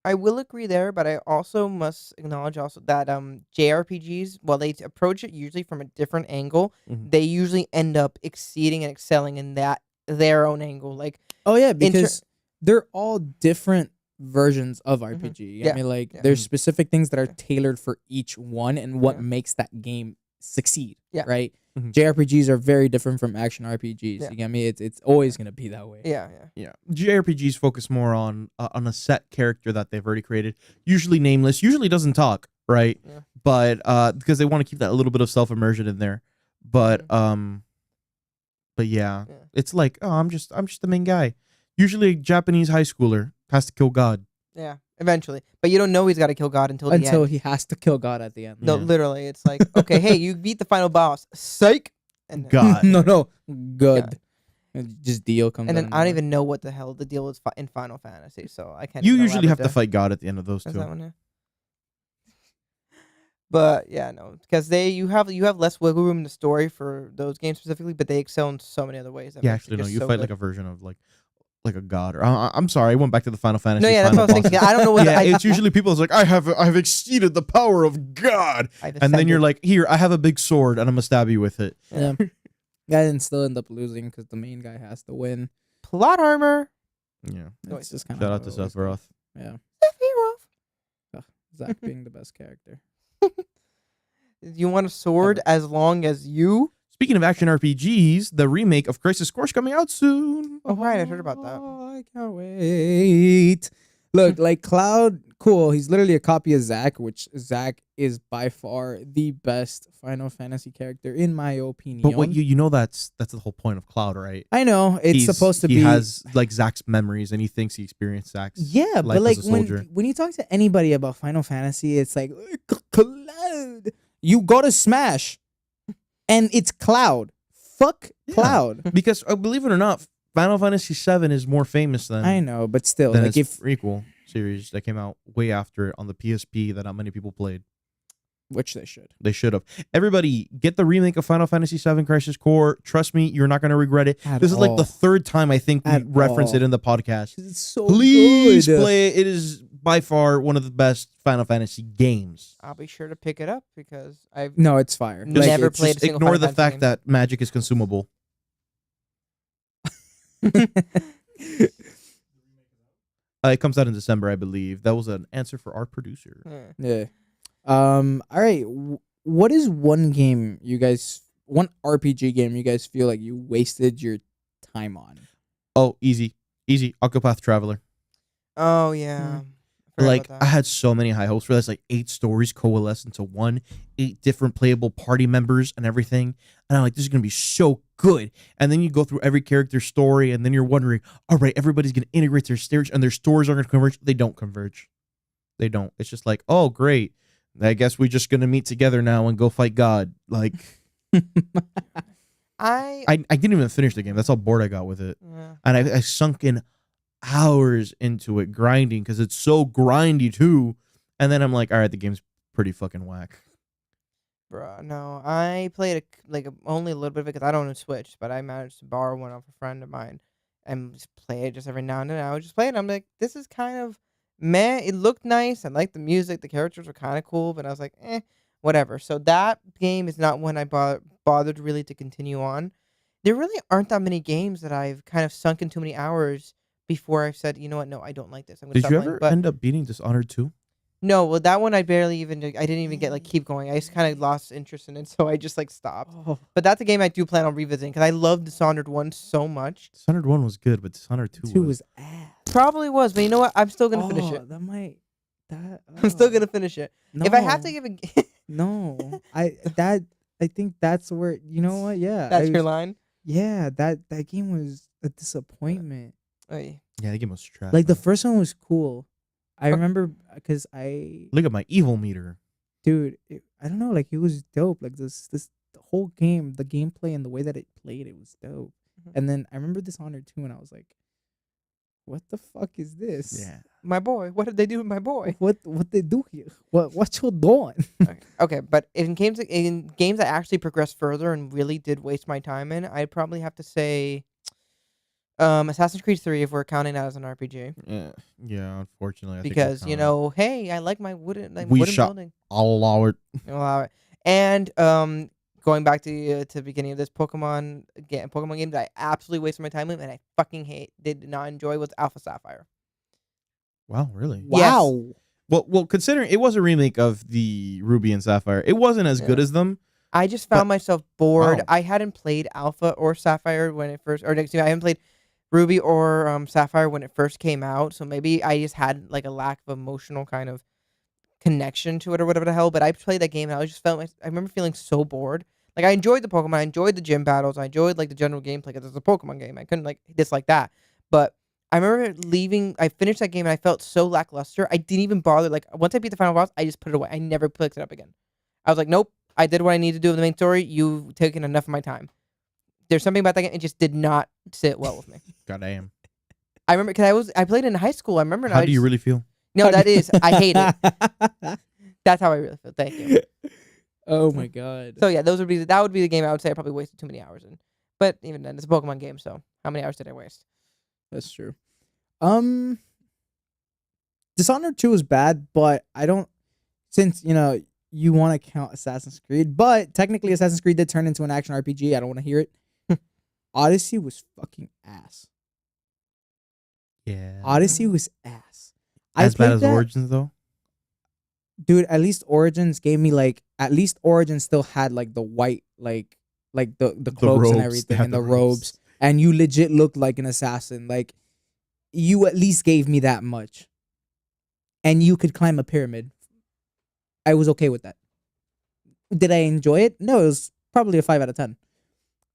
C: I will agree there, but I also must acknowledge also that JRPGs, while they approach it usually from a different angle,
B: Mhm.
C: they usually end up exceeding and excelling in that their own angle. Like
A: Oh yeah, because they're all different versions of RPG. You get
C: Yeah.
A: me? Like
C: Yeah.
A: there's specific things that are
C: Yeah.
A: tailored for each one and what
C: Yeah.
A: makes that game succeed.
C: Yeah.
A: Right.
B: Mhm.
A: JRPGs are very different from action RPGs.
C: Yeah.
A: You get me? It's always gonna be that way.
C: Yeah.
B: Yeah, JRPGs focus more on a set character that they've already created, usually nameless, usually doesn't talk, right?
C: Yeah.
B: But because they want to keep that little bit of self immersion in there. But yeah,
C: Yeah.
B: it's like, oh, I'm just the main guy. Usually, a Japanese high schooler has to kill God.
C: Yeah. Eventually, but you don't know he's got to kill God until the
A: Until
C: end.
A: he has to kill God at the end.
C: No,
B: Yeah.
C: literally, it's like, okay, hey, you beat the final boss, psych, and then,
B: God.
A: no, good. And just Dio comes.
C: and
A: out
C: then
A: of
C: I don't
A: nowhere.
C: even know what the hell the deal is in Final Fantasy, so I can't.
B: You
C: even
B: usually have
C: elaborate
B: to
C: there.
B: fight God at the end of those
C: Is
B: two.
C: that one? Yeah. But yeah, no, because you have less wiggle room in the story for those games specifically, but they excel in so many other ways. That
B: Yeah,
C: makes it
B: actually, no.
C: just
B: You
C: so
B: fight
C: good.
B: like a version of like a god. Or I'm sorry, I went back to the Final Fantasy.
C: No, yeah, that's
B: final
C: what I was thinking.
B: bosses.
C: I don't know what.
B: Yeah,
C: I,
B: it's usually people. It's like I have exceeded the power of God,
C: I've
B: and then you're
C: ascended.
B: like, here, I have a big sword, and I'm gonna stab you with it.
A: Yeah. Yeah, and still end up losing because the main guy has to win.
C: plot armor.
B: Yeah.
C: Oh,
A: It's just kind
B: Shout out to Sephiroth.
A: Yeah,
C: Sephiroth.
A: Zach being the best character.
C: You want a sword as long as you?
B: Speaking of action RPGs, the remake of Crisis Core is coming out soon.
C: Oh, right, I heard about that.
A: Oh, I can't wait. Look, like Cloud, cool. He's literally a copy of Zack, which Zack is by far the best Final Fantasy character in my opinion.
B: But what you know that's the whole point of Cloud, right?
A: I know it's supposed to be.
B: He has like Zack's memories, and he thinks he experienced Zack's.
A: Yeah, but
B: life
A: like
B: as a soldier.
A: when you talk to anybody about Final Fantasy, it's like Cloud. You go to Smash, and it's Cloud. Fuck
B: Yeah.
A: Cloud.
B: Because believe it or not, Final Fantasy VII is more famous than
A: I know, but still,
B: than
A: like
B: its
A: if
B: prequel series that came out way after it on the PSP that not many people played.
A: which they should.
B: They should have. Everybody, get the remake of Final Fantasy VII Crisis Core. Trust me, you're not going to regret it.
A: At
B: This is like
A: all.
B: the third time I think we
A: At
B: reference
A: all.
B: it in the podcast.
A: It's so
B: Please
A: good.
B: play it. It is by far one of the best Final Fantasy games.
C: I'll be sure to pick it up because I've
A: No, it's fire.
C: Never
A: Like, it's
C: played
A: just-
C: a single
B: Ignore
C: Final
B: the
C: Fantasy
B: fact
C: game.
B: that magic is consumable. It comes out in December, I believe. That was an answer for our producer.
C: Yeah.
A: Yeah. All right. What is one RPG game you guys feel like you wasted your time on?
B: Oh, easy. Octopath Traveler.
C: Oh yeah.
A: Hmm.
C: I forgot
B: Like,
C: about
B: I
C: that.
B: had so many high hopes for this. Like, 8 stories coalesce into one, 8 different playable party members and everything. And I'm like, this is going to be so good. And then you go through every character's story, and then you're wondering, all right, everybody's going to integrate their stories, and their stories are going to converge. They don't converge. They don't. It's just like, oh, great. I guess we're just going to meet together now and go fight God. Like,
C: I
B: I didn't even finish the game. That's how bored I got with it.
C: yeah.
B: And I sunk in hours into it grinding because it's so grindy too. And then I'm like, all right, the game's pretty fucking whack.
C: Bruh, no, I played only a little bit of it because I don't own a Switch, but I managed to borrow one off a friend of mine and just play it just every now and then. I would just play it. And I'm like, this is kind of meh. It looked nice. I liked the music. The characters were kind of cool, but I was like, whatever. So that game is not one I bothered really to continue on. There really aren't that many games that I've kind of sunk in too many hours before I've said, you know what, no, I don't like this. I'm gonna
B: Did
C: stop
B: you
C: playing.
B: ever
C: But
B: end up beating Dishonored 2?
C: no, well, that one I didn't even get keep going. I just kind of lost interest in it, so I just stopped.
A: Oh,
C: But that's a game I do plan on revisiting because I love Dishonored 1 so much.
B: Dishonored 1 was good, but Dishonored 2
A: 2
B: was...
A: was ass.
C: Probably was, but you know what? I'm still gonna finish it.
A: That might. That.
C: I'm still gonna finish it. If I have to
A: No.
C: give a,
A: No, I think that's where you know what? Yeah,
C: that's your line.
A: Yeah, that game was a disappointment.
C: Oy.
B: Yeah, the game was trash.
A: Like the
B: man.
A: first one was cool. I
C: Okay.
A: remember because
B: Look at my evil meter.
A: dude, I don't know, like it was dope. Like this the whole game, the gameplay and the way that it played, it was dope.
C: Mhm.
A: And then I remember Dishonored 2 and I was like, what the fuck is this?
B: Yeah.
C: My boy, what did they do with my boy?
A: What they do here? What you doing?
C: Okay, but in games I actually progressed further and really did waste my time in, I'd probably have to say, Assassin's Creed 3 if we're counting that as an RPG.
B: Yeah, unfortunately. I think
C: Because
B: we'll count it.
C: hey, I like my wooden
B: We
C: wooden
B: shot-
C: building.
B: I'll allow it.
C: I'll allow it. And going back to the beginning of this Pokemon game that I absolutely wasted my time with and I fucking did not enjoy was Alpha Sapphire.
B: Wow, really?
A: Wow.
B: Well, considering it was a remake of the Ruby and Sapphire, it wasn't as good
C: Yeah.
B: as them.
C: I just
B: But-
C: found myself bored.
B: Wow.
C: I hadn't played Alpha or Sapphire when it first, or excuse me, I haven't played Ruby or Sapphire when it first came out. So maybe I just had like a lack of emotional kind of connection to it or whatever the hell. But I played that game and I just felt I remember feeling so bored. Like I enjoyed the Pokemon, I enjoyed the gym battles, I enjoyed like the general gameplay because it's a Pokemon game. I couldn't like dislike that. But I remember leaving. I finished that game and I felt so lackluster. I didn't even bother. Like once I beat the final boss, I just put it away. I never picked it up again. I was like, nope. I did what I needed to do in the main story. You've taken enough of my time. There's something about that game. It just did not sit well with me.
B: Goddamn.
C: I remember because I played in high school. I remember.
B: How do you really feel?
C: No, that is. I hate it. That's how I really feel. Thank you.
A: Oh my god.
C: So yeah, that would be the game I would say I probably wasted too many hours in. But even then, it's a Pokemon game, so how many hours did I waste?
A: That's true. Dishonored 2 is bad, but I don't, since you want to count Assassin's Creed, but technically Assassin's Creed did turn into an action RPG. I don't want to hear it. Odyssey was fucking ass.
B: Yeah.
A: Odyssey was ass.
B: As bad
A: played
B: as
A: that-
B: Origins, though?
A: Dude, at least Origins gave me at least Origins still had like the white, like the cloaks
B: robes.
A: and
B: They
A: everything
B: had
A: and the robes. And you legit looked like an assassin. Like, you at least gave me that much. And you could climb a pyramid. I was okay with that. Did I enjoy it? No, it was probably a 5 out of 10.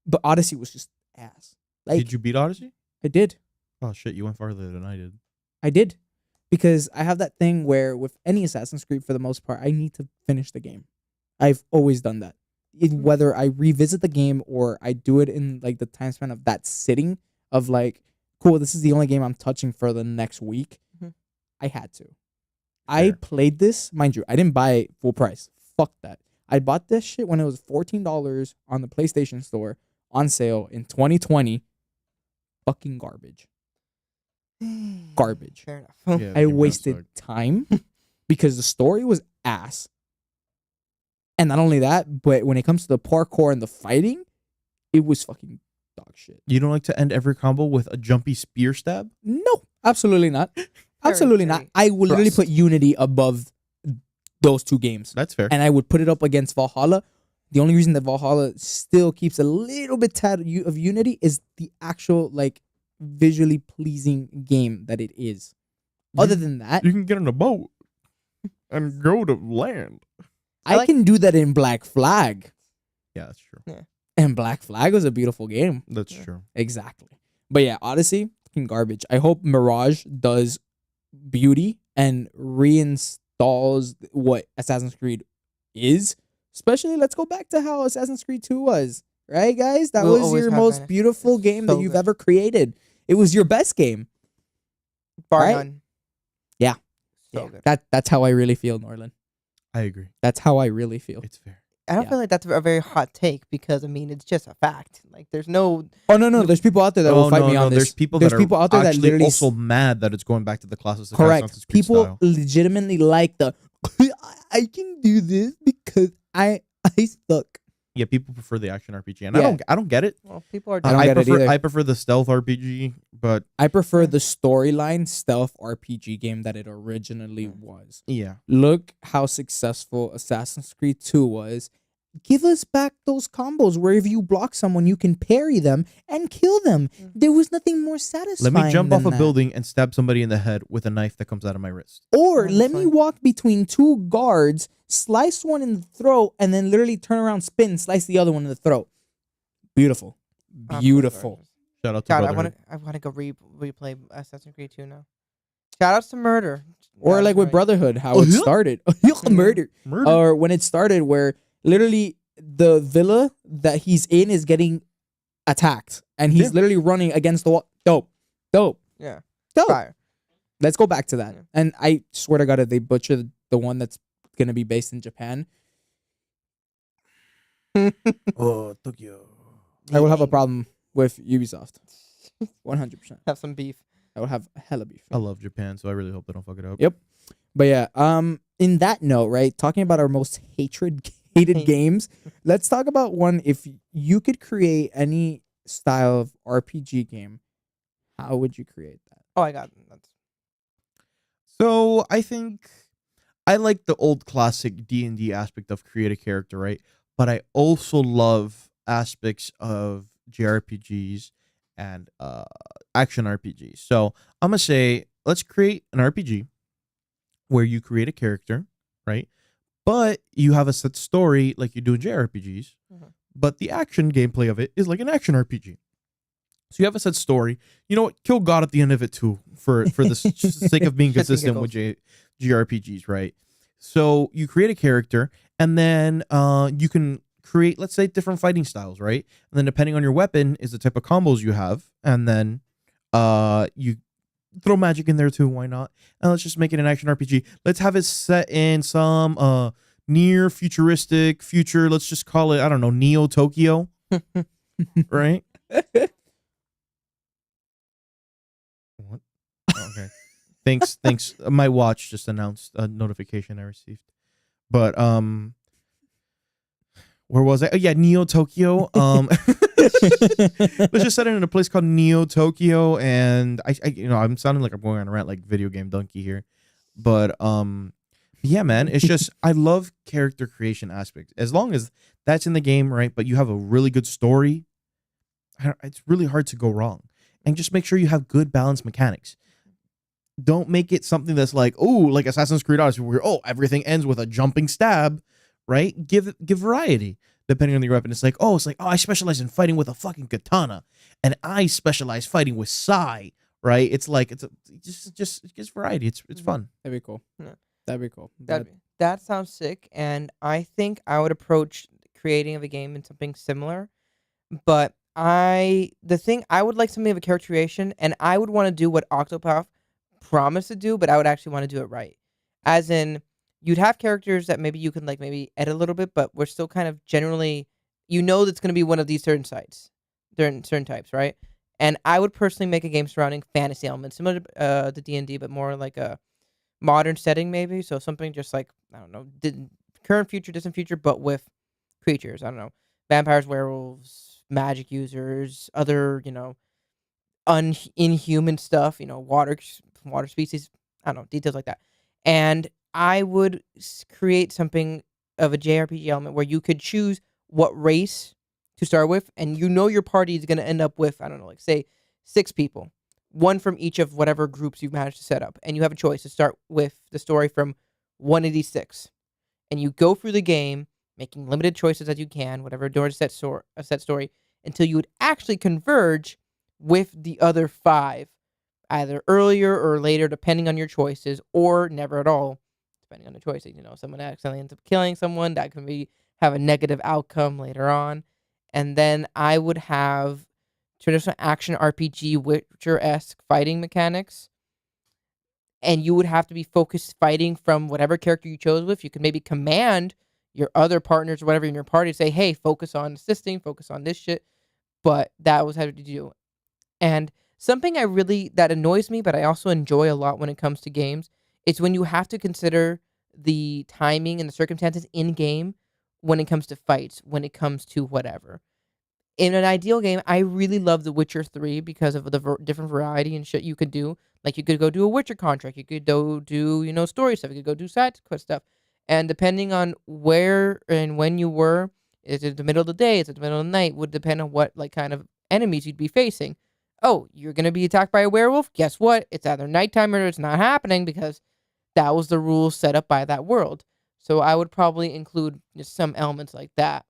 A: But Odyssey was just ass. Like,
B: Did you beat Odyssey?
A: I did.
B: Oh, shit. You went farther than I did.
A: I did. Because I have that thing where with any Assassin's Creed, for the most part, I need to finish the game. I've always done that. Whether I revisit the game or I do it in like the time span of that sitting of like, cool, this is the only game I'm touching for the next week.
C: Mhm.
A: I had to. I
B: Fair.
A: played this, mind you, I didn't buy it full price. Fuck that. I bought this shit when it was $14 on the PlayStation Store on sale in 2020. Fucking garbage. Garbage.
C: Fair enough.
B: Yeah, the
A: I
B: game kinda
A: wasted
B: sucked.
A: time because the story was ass. And not only that, but when it comes to the parkour and the fighting, it was fucking dog shit.
B: You don't like to end every combo with a jumpy spear stab?
A: No, absolutely not. Absolutely not.
C: very
A: I would literally
B: thrust.
A: put Unity above those two games.
B: That's fair.
A: And I would put it up against Valhalla. The only reason that Valhalla still keeps a little bit tad of Unity is the actual like visually pleasing game that it is. Other than that,
B: You can get on a boat and go to land.
A: I can do that in Black Flag.
B: Yeah, that's true.
A: And Black Flag was a beautiful game.
B: That's
C: Yeah.
B: true.
A: Exactly. But yeah, Odyssey, fucking garbage. I hope Mirage does beauty and reinstalls what Assassin's Creed is. Especially, let's go back to how Assassin's Creed 2 was. Right, guys? That
C: We'll
A: was
C: always
A: your
C: have
A: most
C: that.
A: beautiful
C: It's
A: game
C: so
A: that you've
C: good.
A: ever created. It was your best game.
C: Bar
A: Right?
C: none.
A: Yeah.
C: So
A: Yeah.
C: good.
A: That's how I really feel, Norland.
B: I agree.
A: That's how I really feel.
B: It's fair.
C: I don't
A: Yeah.
C: feel like that's a very hot take because I mean it's just a fact. Like there's no
A: Oh no, there's people out there that will fight me on this.
B: There's people
A: There's
B: that
A: people
B: are
A: out there that
B: actually
A: literally
B: also mad that it's going back to the classic
A: correct.
B: Assassin's Creed
A: People
B: style.
A: legitimately like the I can do this because I suck.
B: Yeah, people prefer the action RPG, and
A: Yeah.
B: I don't get it.
C: well people are
A: I don't get it either.
B: I prefer the stealth RPG, but
A: I prefer the storyline stealth RPG game that it originally was.
B: yeah,
A: Look how successful Assassin's Creed 2 was. Give us back those combos where if you block someone, you can parry them and kill them. There was nothing more
B: let
A: satisfying.
B: me jump off
A: than
B: a
A: that.
B: building and stab somebody in the head with a knife that comes out of my wrist.
A: Or
C: Yeah,
A: let
C: that's
A: me
C: fine.
A: walk between two guards, slice one in the throat, and then literally turn around, spin, slice the other one in the throat. Beautiful. Beautiful.
B: Shout out to
C: God,
B: Brotherhood.
C: I want to go replay Assassin's Creed 2 now. Shout outs to Murder.
A: Or
C: That
A: like
C: was
A: with
C: right.
A: Brotherhood, how it started. Murder.
B: Murder.
A: Or when it started where literally the villa that he's in is getting attacked. And he's
B: Yeah.
A: literally running against the wall. Dope.
C: Yeah.
A: Dope.
C: Fire.
A: Let's go back to that.
C: Yeah.
A: And I swear to God, if they butcher the one that's going to be based in Japan,
B: Oh, Tokyo.
A: I will have a problem with Ubisoft. 100%.
C: Have some beef.
A: I would have hella beef.
B: I love Japan, so I really hope they don't fuck it up.
A: Yep. But yeah, in that note, right, talking about our most hated games, let's talk about one. If you could create any style of RPG game, how would you create that?
C: Oh, I got that's
B: So I think I like the old classic D&D aspect of create a character, right? But I also love aspects of JRPGs and action RPGs. So I'm gonna say let's create an RPG where you create a character, right? But you have a set story like you do in JRPGs.
C: Mhm.
B: But the action gameplay of it is like an action RPG. So you have a set story. You know what? Kill God at the end of it too, for the sake of being
C: Shits and
B: consistent with
C: giggles.
B: JRPGs, right? So you create a character, and then you can create, let's say, different fighting styles, right? And then depending on your weapon is the type of combos you have, and then you throw magic in there too. Why not? And let's just make it an action RPG. Let's have it set in some near futuristic future. Let's just call it, I don't know, Neo Tokyo, right? What? Okay. Thanks. My watch just announced a notification I received. But where was I? Oh yeah, Neo Tokyo. Let's just set it in a place called Neo Tokyo, and I'm sounding like I'm going on a rant like video game donkey here, but yeah, man, it's just I love character creation aspects as long as that's in the game, right? But you have a really good story. It's really hard to go wrong, and just make sure you have good balanced mechanics. Don't make it something that's like, oh, like Assassin's Creed Odyssey, where everything ends with a jumping stab, right? Give variety depending on your weapon. It's like, oh, I specialize in fighting with a fucking katana, and I specialize fighting with sai, right? It's like just variety. It's fun.
A: That'd be cool.
C: Yeah.
A: That'd be cool.
C: That sounds sick, and I think I would approach creating of a game in something similar. But the thing I would like something of a character creation, and I would want to do what Octopath promised to do, but I would actually want to do it right. As in, you'd have characters that maybe you can like maybe edit a little bit, but we're still kind of generally, that's going to be one of these certain sites, certain types, right? And I would personally make a game surrounding fantasy elements, similar to D&D, but more like a modern setting maybe. So something just like, I don't know, current future, distant future, but with creatures. I don't know, vampires, werewolves, magic users, other inhuman stuff. Water species. I don't know, details like that. And I would create something of a JRPG element where you could choose what race to start with, and your party is going to end up with, I don't know, like say 6 people, one from each of whatever groups you've managed to set up, and you have a choice to start with the story from one of these 6, and you go through the game making limited choices as you can, whatever door to a set story, until you would actually converge with the other 5, either earlier or later, depending on your choices, or never at all, depending on the choices. Someone accidentally ends up killing someone, that can have a negative outcome later on. And then I would have traditional action RPG Witcher-esque fighting mechanics, and you would have to be focused fighting from whatever character you chose with. You could maybe command your other partners or whatever in your party to say, hey, focus on assisting, focus on this shit. But that was how to do. And something that annoys me, but I also enjoy a lot when it comes to games, is when you have to consider the timing and the circumstances in game when it comes to fights, when it comes to whatever. In an ideal game, I really love The Witcher 3 because of the different variety and shit you could do. Like, you could go do a Witcher contract. You could go do, story stuff. You could go do side quest stuff. And depending on where and when you were, is it the middle of the day? Is it the middle of the night? Would depend on what, like, kind of enemies you'd be facing. Oh, you're going to be attacked by a werewolf? Guess what? It's either nighttime or it's not happening because that was the rules set up by that world. So I would probably include just some elements like that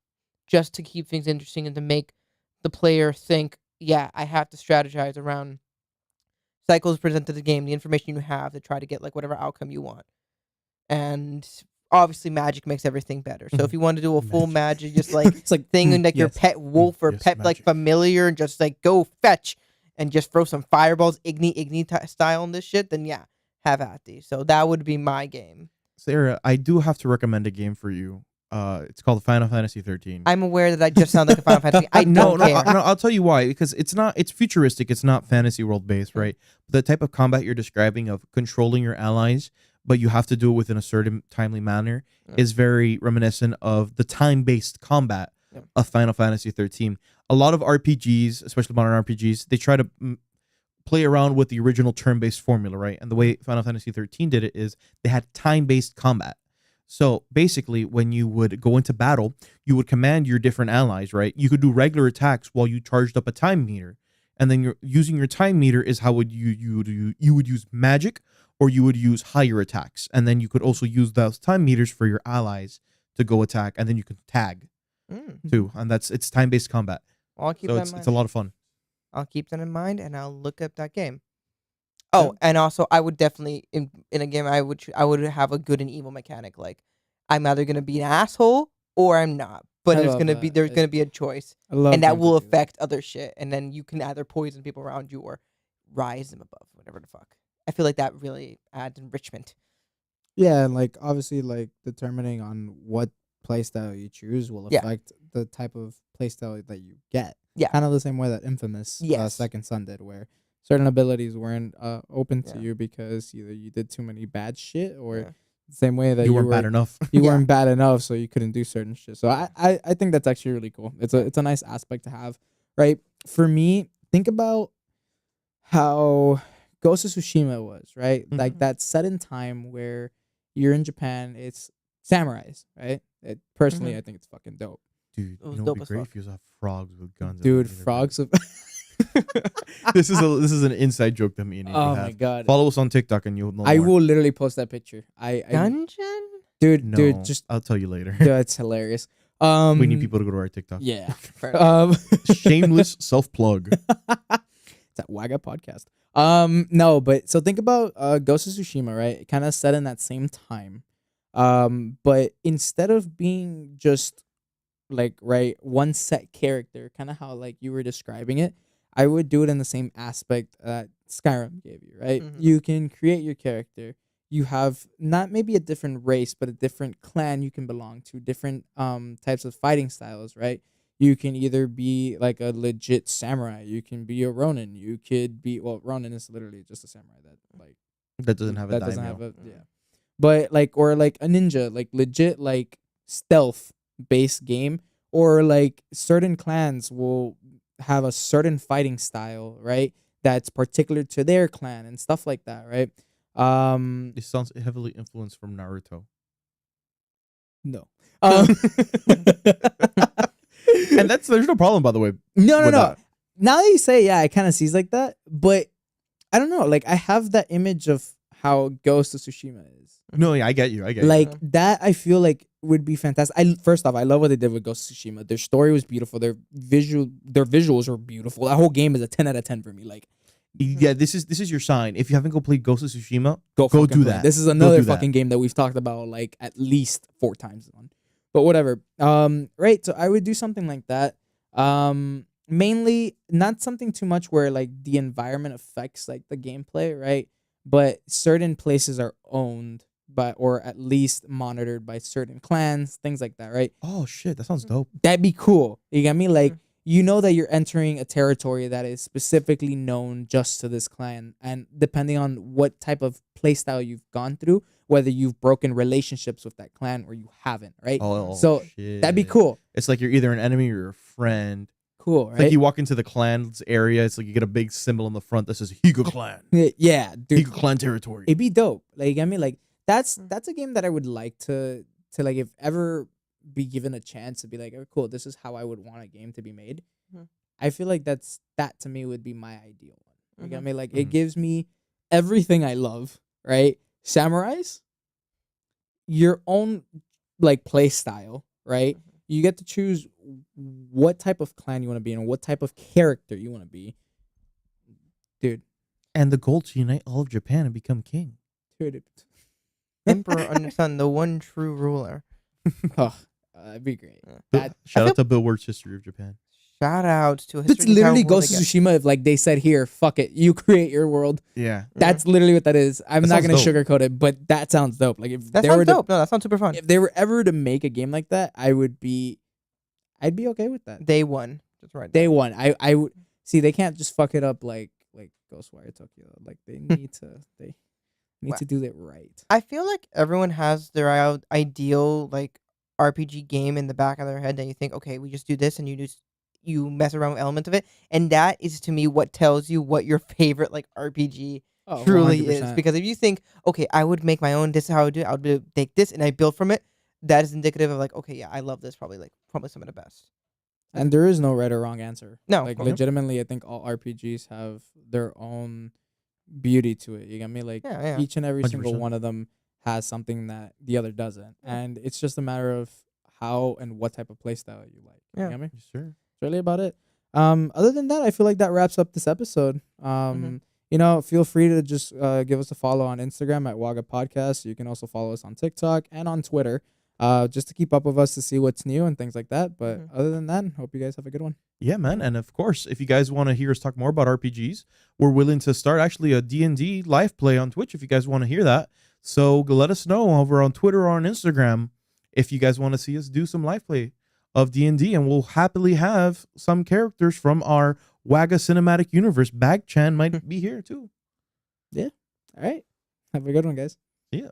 C: just to keep things interesting and to make the player think, yeah, I have to strategize around cycles presented to the game, the information you have to try to get like whatever outcome you want. And obviously magic makes everything better. So if you want to do a full magic just like
A: It's like
C: thing and like your
B: yes.
C: pet wolf or
B: Yes,
C: pet like
B: magic.
C: familiar and just like go fetch and just throw some fireballs igni style on this shit, then yeah, have at these. So that would be my game.
B: Sarah, I do have to recommend a game for you. It's called Final Fantasy 13.
C: I'm aware that I just sound like a Final Fantasy. I
B: no,
C: don't
B: no,
C: care.
B: no, I'll tell you why. Because it's futuristic. It's not fantasy world based, right? The type of combat you're describing of controlling your allies, but you have to do it within a certain timely manner, is very reminiscent of the time based combat of Final Fantasy 13. A lot of RPGs, especially modern RPGs, they try to play around with the original turn-based formula, right? And the way Final Fantasy 13 did it is they had time-based combat. So basically, when you would go into battle, you would command your different allies, right? You could do regular attacks while you charged up a time meter, and then you're using your time meter is how you would use magic, or you would use higher attacks, and then you could also use those time meters for your allies to go attack, and then you can tag too, and it's time-based combat.
C: Well, I'll keep
B: So
C: that in mind.
B: it's a lot of fun.
C: I'll keep that in mind, and I'll look up that game. Oh, and also I would definitely in a game I would have a good and evil mechanic. Like I'm either gonna be an asshole or I'm not. But
A: I
C: there's
A: love
C: gonna
A: that.
C: be a choice,
A: I love
C: and that
A: games
C: will
A: do
C: affect other shit. And then you can either poison people around you or rise them above, whatever the fuck. I feel like that really adds enrichment.
A: Yeah, and like obviously, like determining on what playstyle you choose will
C: Yeah.
A: affect the type of playstyle that you get.
C: Yeah.
A: Kind of the same way that Infamous
C: Yes.
A: Second Son did, where certain abilities weren't open to
C: Yeah.
A: you because either you did too many bad shit, or
C: Yeah.
A: the same way that
B: You weren't bad enough.
A: you
C: Yeah.
A: weren't bad enough, so you couldn't do certain shit. So I think that's actually really cool. It's a nice aspect to have, right? For me, think about how Ghost of Tsushima was, right? Like
C: Mhm.
A: that set in time where you're in Japan, it's samurais, right? Personally,
C: Mhm.
A: I think it's fucking dope.
B: Dude,
C: It was
B: you know,
C: dope
B: it'd be
C: as
B: great
C: fuck.
B: if you have frogs with guns. at
A: Dude,
B: the end
A: frogs of
B: this is an inside joke that me and Avery
A: Oh
B: have.
A: my god.
B: Follow us on TikTok and you'll know
A: I
B: more.
A: will literally post that picture. I
C: Dungeon?
A: dude,
B: No,
A: dude, just
B: I'll tell you later.
A: that's hilarious.
B: We need people to go to our TikTok.
A: Yeah.
C: Fair enough.
B: Shameless self plug.
A: It's that Waga podcast. No, but so think about Ghost of Tsushima, right? It kind of set in that same time. But instead of being just like right one set character, kind of how like you were describing it, I would do it in the same aspect that Skyrim gave you, right?
C: Mhm.
A: You can create your character. You have not maybe a different race, but a different clan you can belong to, different types of fighting styles, right? You can either be like a legit samurai, you can be a Ronin, you could be Ronin is literally just a samurai that like
B: That doesn't have a
A: that doesn't
B: daimyo.
A: have a but like or like a ninja, like legit like stealth based game, or like certain clans will have a certain fighting style, right? That's particular to their clan and stuff like that, right?
B: It sounds heavily influenced from Naruto.
A: No.
B: And there's no problem, by the way.
A: No.
B: with that.
A: Now that you say, yeah, it kind of sees like that, but I don't know. Like I have that image of how Ghost of Tsushima is.
B: No, yeah, I get you.
A: Like that, I feel like would be fantastic. First off, I love what they did with Ghost of Tsushima. Their story was beautiful. Their visuals were beautiful. That whole game is a 10 out of 10 for me. Like,
B: Yeah, this is your sign. If you haven't completed Ghost of Tsushima,
A: go
B: do
A: fucking play.
B: that.
A: This is
B: Go
A: another
B: do that.
A: fucking game that we've talked about like at least 4 times on. But whatever. Right. So I would do something like that. Mainly not something too much where like the environment affects like the gameplay, right? But certain places are owned by or at least monitored by certain clans, things like that, right?
B: Oh shit, that sounds dope.
A: That'd be cool. You get me? Like
C: Mhm.
A: you know that you're entering a territory that is specifically known just to this clan, and depending on what type of playstyle you've gone through, whether you've broken relationships with that clan or you haven't, right?
B: Oh,
A: So,
B: shit.
A: That'd be cool.
B: It's like you're either an enemy or a friend.
A: Cool,
B: It's
A: right?
B: like you walk into the clan's area. It's like you get a big symbol on the front that says Higa Clan.
A: Yeah, dude.
B: Higa Clan territory.
A: It'd be dope. Like, you get me? Like that's
C: Mm.
A: a game that I would like to like if ever be given a chance to be like, oh, cool, this is how I would want a game to be made.
C: Mhm.
A: I feel like that to me would be my ideal one. You get
C: Mhm.
A: me? Like
B: Mhm.
A: it gives me everything I love, right? Samurais, your own like play style, right?
C: Mhm.
A: You get to choose what type of clan you want to be in, or what type of character you want to be. Dude,
B: And the goal to unite all of Japan and become king.
A: dude,
C: Emperor under sun, the one true ruler.
A: oh, that'd be great.
C: Yeah.
A: That
B: Shout
C: feel-
B: out to Bill Ward's History of Japan.
C: Shout out to a
A: It's
C: history
A: literally
C: town world
A: Ghost of
C: again.
A: Tsushima if like they said here, fuck it, you create your world.
B: Yeah.
A: That's literally what that is. I'm
B: That
A: not gonna
B: sounds dope.
A: sugarcoat it, but that sounds dope. Like if
C: That
A: they were
C: sounds
A: to,
C: dope. No, that sounds super fun.
A: if they were ever to make a game like that, I'd be okay with that.
C: Day one. Just right.
A: Day one. I would see they can't just fuck it up like Ghostwire Tokyo. Like they need to
C: Well,
A: to do it right.
C: I feel like everyone has their ideal like RPG game in the back of their head that you think, okay, we just do this and you just you mess around with elements of it, and that is to me what tells you what your favorite like RPG
A: Oh,
C: truly is.
A: 100%.
C: Because if you think, okay, I would make my own. This is how I would do it. I would take this and I build from it. That is indicative of like, okay, yeah, I love this. Probably some of the best.
A: And there is no right or wrong answer.
C: No,
A: Like
C: of course.
A: legitimately, I think all RPGs have their own beauty to it. You get me? Like
C: Yeah, yeah.
A: each and every single
B: 100%.
A: one of them has something that the other doesn't,
C: Yeah.
A: and it's just a matter of how and what type of playstyle you like.
C: Yeah.
A: You get me?
B: Yes, sir.
A: It's really about it. Other than that, I feel like that wraps up this episode. You know, feel free to just give us a follow on Instagram at Waga Podcast. You can also follow us on TikTok and on Twitter, just to keep up with us to see what's new and things like that. But other than that, hope you guys have a good one.
B: Yeah, man. And of course, if you guys want to hear us talk more about RPGs, we're willing to start actually a D&D live play on Twitch if you guys want to hear that. So let us know over on Twitter or on Instagram if you guys want to see us do some live play of D&D, and we'll happily have some characters from our Waga cinematic universe. Bagchan might be here too.
A: All right. Have a good one, guys.
B: Yeah.